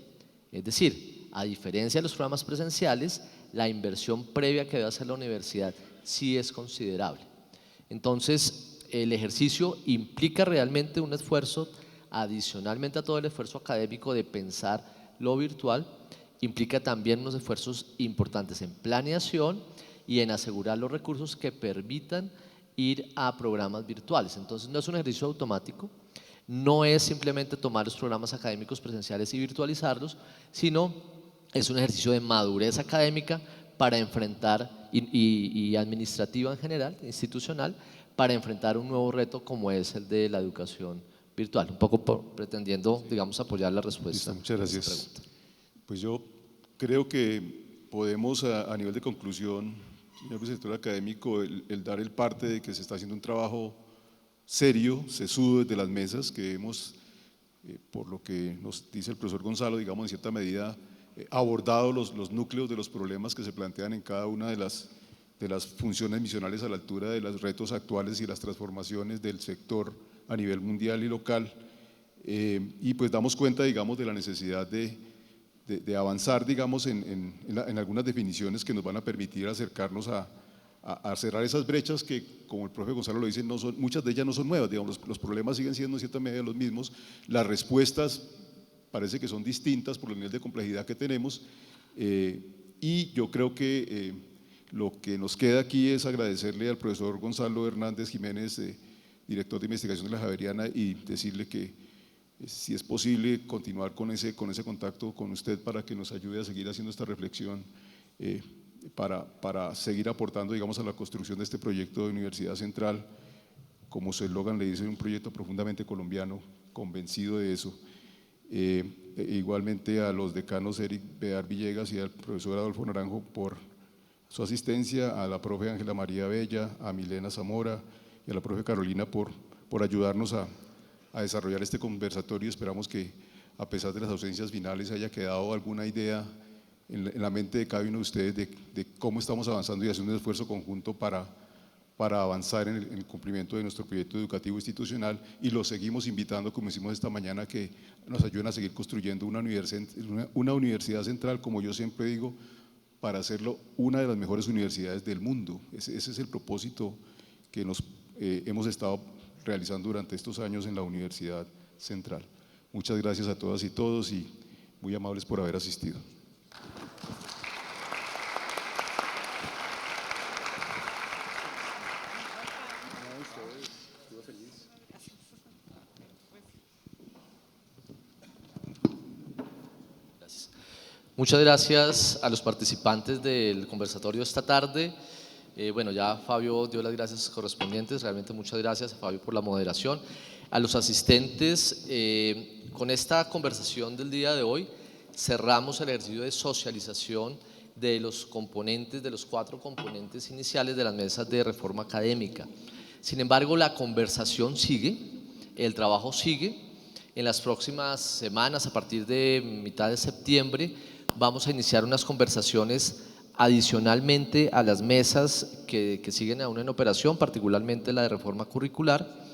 Es decir, a diferencia de los programas presenciales, la inversión previa que debe hacer la universidad sí es considerable. Entonces, el ejercicio implica realmente un esfuerzo, adicionalmente a todo el esfuerzo académico de pensar lo virtual, implica también unos esfuerzos importantes en planeación y en asegurar los recursos que permitan ir a programas virtuales. Entonces, no es un ejercicio automático, no es simplemente tomar los programas académicos presenciales y virtualizarlos, sino es un ejercicio de madurez académica para enfrentar y administrativa en general, institucional, para enfrentar un nuevo reto como es el de la educación virtual, un poco pretendiendo, digamos, apoyar la respuesta. Listo, muchas gracias. Pues yo creo que podemos a nivel de conclusión, señor vicerrector académico, el dar el parte de que se está haciendo un trabajo serio, sesudo desde las mesas, que hemos, por lo que nos dice el profesor Gonzalo, digamos en cierta medida, abordado los núcleos de los problemas que se plantean en cada una de las funciones misionales a la altura de los retos actuales y las transformaciones del sector a nivel mundial y local, y pues damos cuenta, digamos, de la necesidad de avanzar, digamos, en algunas definiciones que nos van a permitir acercarnos a a cerrar esas brechas que, como el profe Gonzalo lo dice, muchas de ellas no son nuevas, digamos, los problemas siguen siendo en cierta medida los mismos, las respuestas parece que son distintas por el nivel de complejidad que tenemos, y yo creo que lo que nos queda aquí es agradecerle al profesor Gonzalo Hernández Jiménez, director de investigación de la Javeriana, y decirle que si es posible continuar con ese contacto con usted para que nos ayude a seguir haciendo esta reflexión, para seguir aportando, digamos, a la construcción de este proyecto de Universidad Central, como su eslogan le dice, un proyecto profundamente colombiano, convencido de eso. Igualmente a los decanos Eric Bear Villegas y al profesor Adolfo Naranjo por su asistencia, a la profe Ángela María Bella, a Milena Zamora y a la profe Carolina por ayudarnos a desarrollar este conversatorio. Esperamos que, a pesar de las ausencias finales, haya quedado alguna idea en la mente de cada uno de ustedes de cómo estamos avanzando y haciendo un esfuerzo conjunto para avanzar en el cumplimiento de nuestro proyecto educativo institucional, y los seguimos invitando, como hicimos esta mañana, que nos ayuden a seguir construyendo una universidad central, como yo siempre digo, para hacerlo una de las mejores universidades del mundo. Ese es el propósito que hemos estado realizando durante estos años en la Universidad Central. Muchas gracias a todas y todos y muy amables por haber asistido. Muchas gracias a los participantes del conversatorio esta tarde. Bueno, ya Fabio dio las gracias correspondientes, realmente muchas gracias a Fabio por la moderación. A los asistentes, con esta conversación del día de hoy cerramos el ejercicio de socialización de los componentes, de los 4 componentes iniciales de las mesas de reforma académica. Sin embargo, la conversación sigue, el trabajo sigue. En las próximas semanas, a partir de mitad de septiembre, vamos a iniciar unas conversaciones adicionalmente a las mesas que siguen aún en operación, particularmente la de reforma curricular.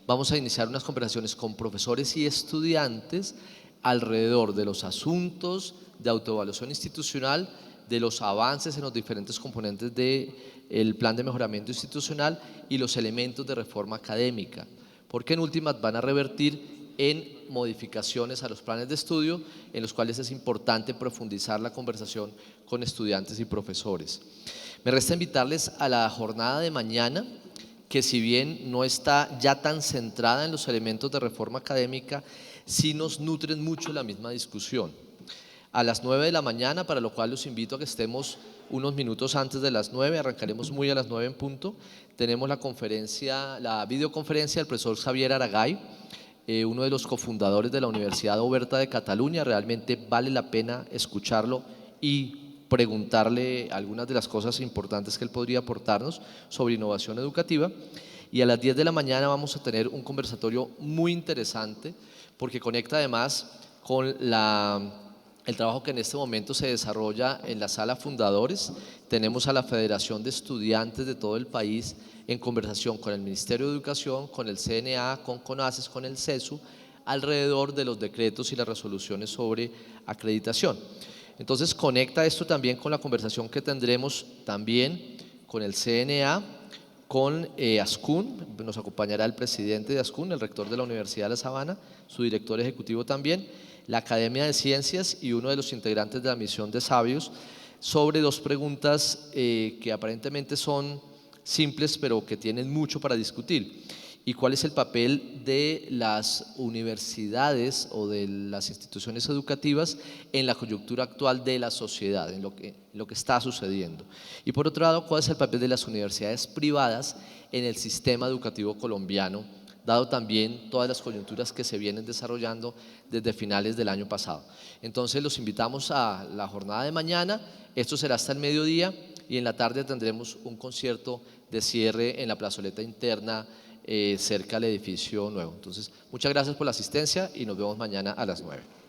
Vamos a iniciar unas conversaciones con profesores y estudiantes alrededor de los asuntos de autoevaluación institucional, de los avances en los diferentes componentes del plan de mejoramiento institucional y los elementos de reforma académica, porque en últimas van a revertir en modificaciones a los planes de estudio, en los cuales es importante profundizar la conversación con estudiantes y profesores. Me resta invitarles a la jornada de mañana, que si bien no está ya tan centrada en los elementos de reforma académica, sí nos nutren mucho la misma discusión. A las 9 de la mañana, para lo cual los invito a que estemos unos minutos antes de las 9, arrancaremos muy a las 9 en punto, tenemos la videoconferencia del profesor Xavier Aragay, uno de los cofundadores de la Universidad Oberta de Cataluña. Realmente vale la pena escucharlo y preguntarle algunas de las cosas importantes que él podría aportarnos sobre innovación educativa. Y a las 10 de la mañana vamos a tener un conversatorio muy interesante, porque conecta además con el trabajo que en este momento se desarrolla en la sala Fundadores. Tenemos a la Federación de Estudiantes de todo el país en conversación con el Ministerio de Educación, con el CNA, con CONACES, con el CESU, alrededor de los decretos y las resoluciones sobre acreditación. Entonces conecta esto también con la conversación que tendremos también con el CNA, con ASCUN. Nos acompañará el presidente de ASCUN, el rector de la Universidad de La Sabana, su director ejecutivo también, la Academia de Ciencias y uno de los integrantes de la misión de sabios, sobre 2 preguntas que aparentemente son simples, pero que tienen mucho para discutir. ¿Y cuál es el papel de las universidades o de las instituciones educativas en la coyuntura actual de la sociedad, en lo que está sucediendo? Y por otro lado, ¿cuál es el papel de las universidades privadas en el sistema educativo colombiano, dado también todas las coyunturas que se vienen desarrollando desde finales del año pasado? Entonces los invitamos a la jornada de mañana. Esto será hasta el mediodía y en la tarde tendremos un concierto de cierre en la plazoleta interna cerca al edificio nuevo. Entonces, muchas gracias por la asistencia y nos vemos mañana a las 9.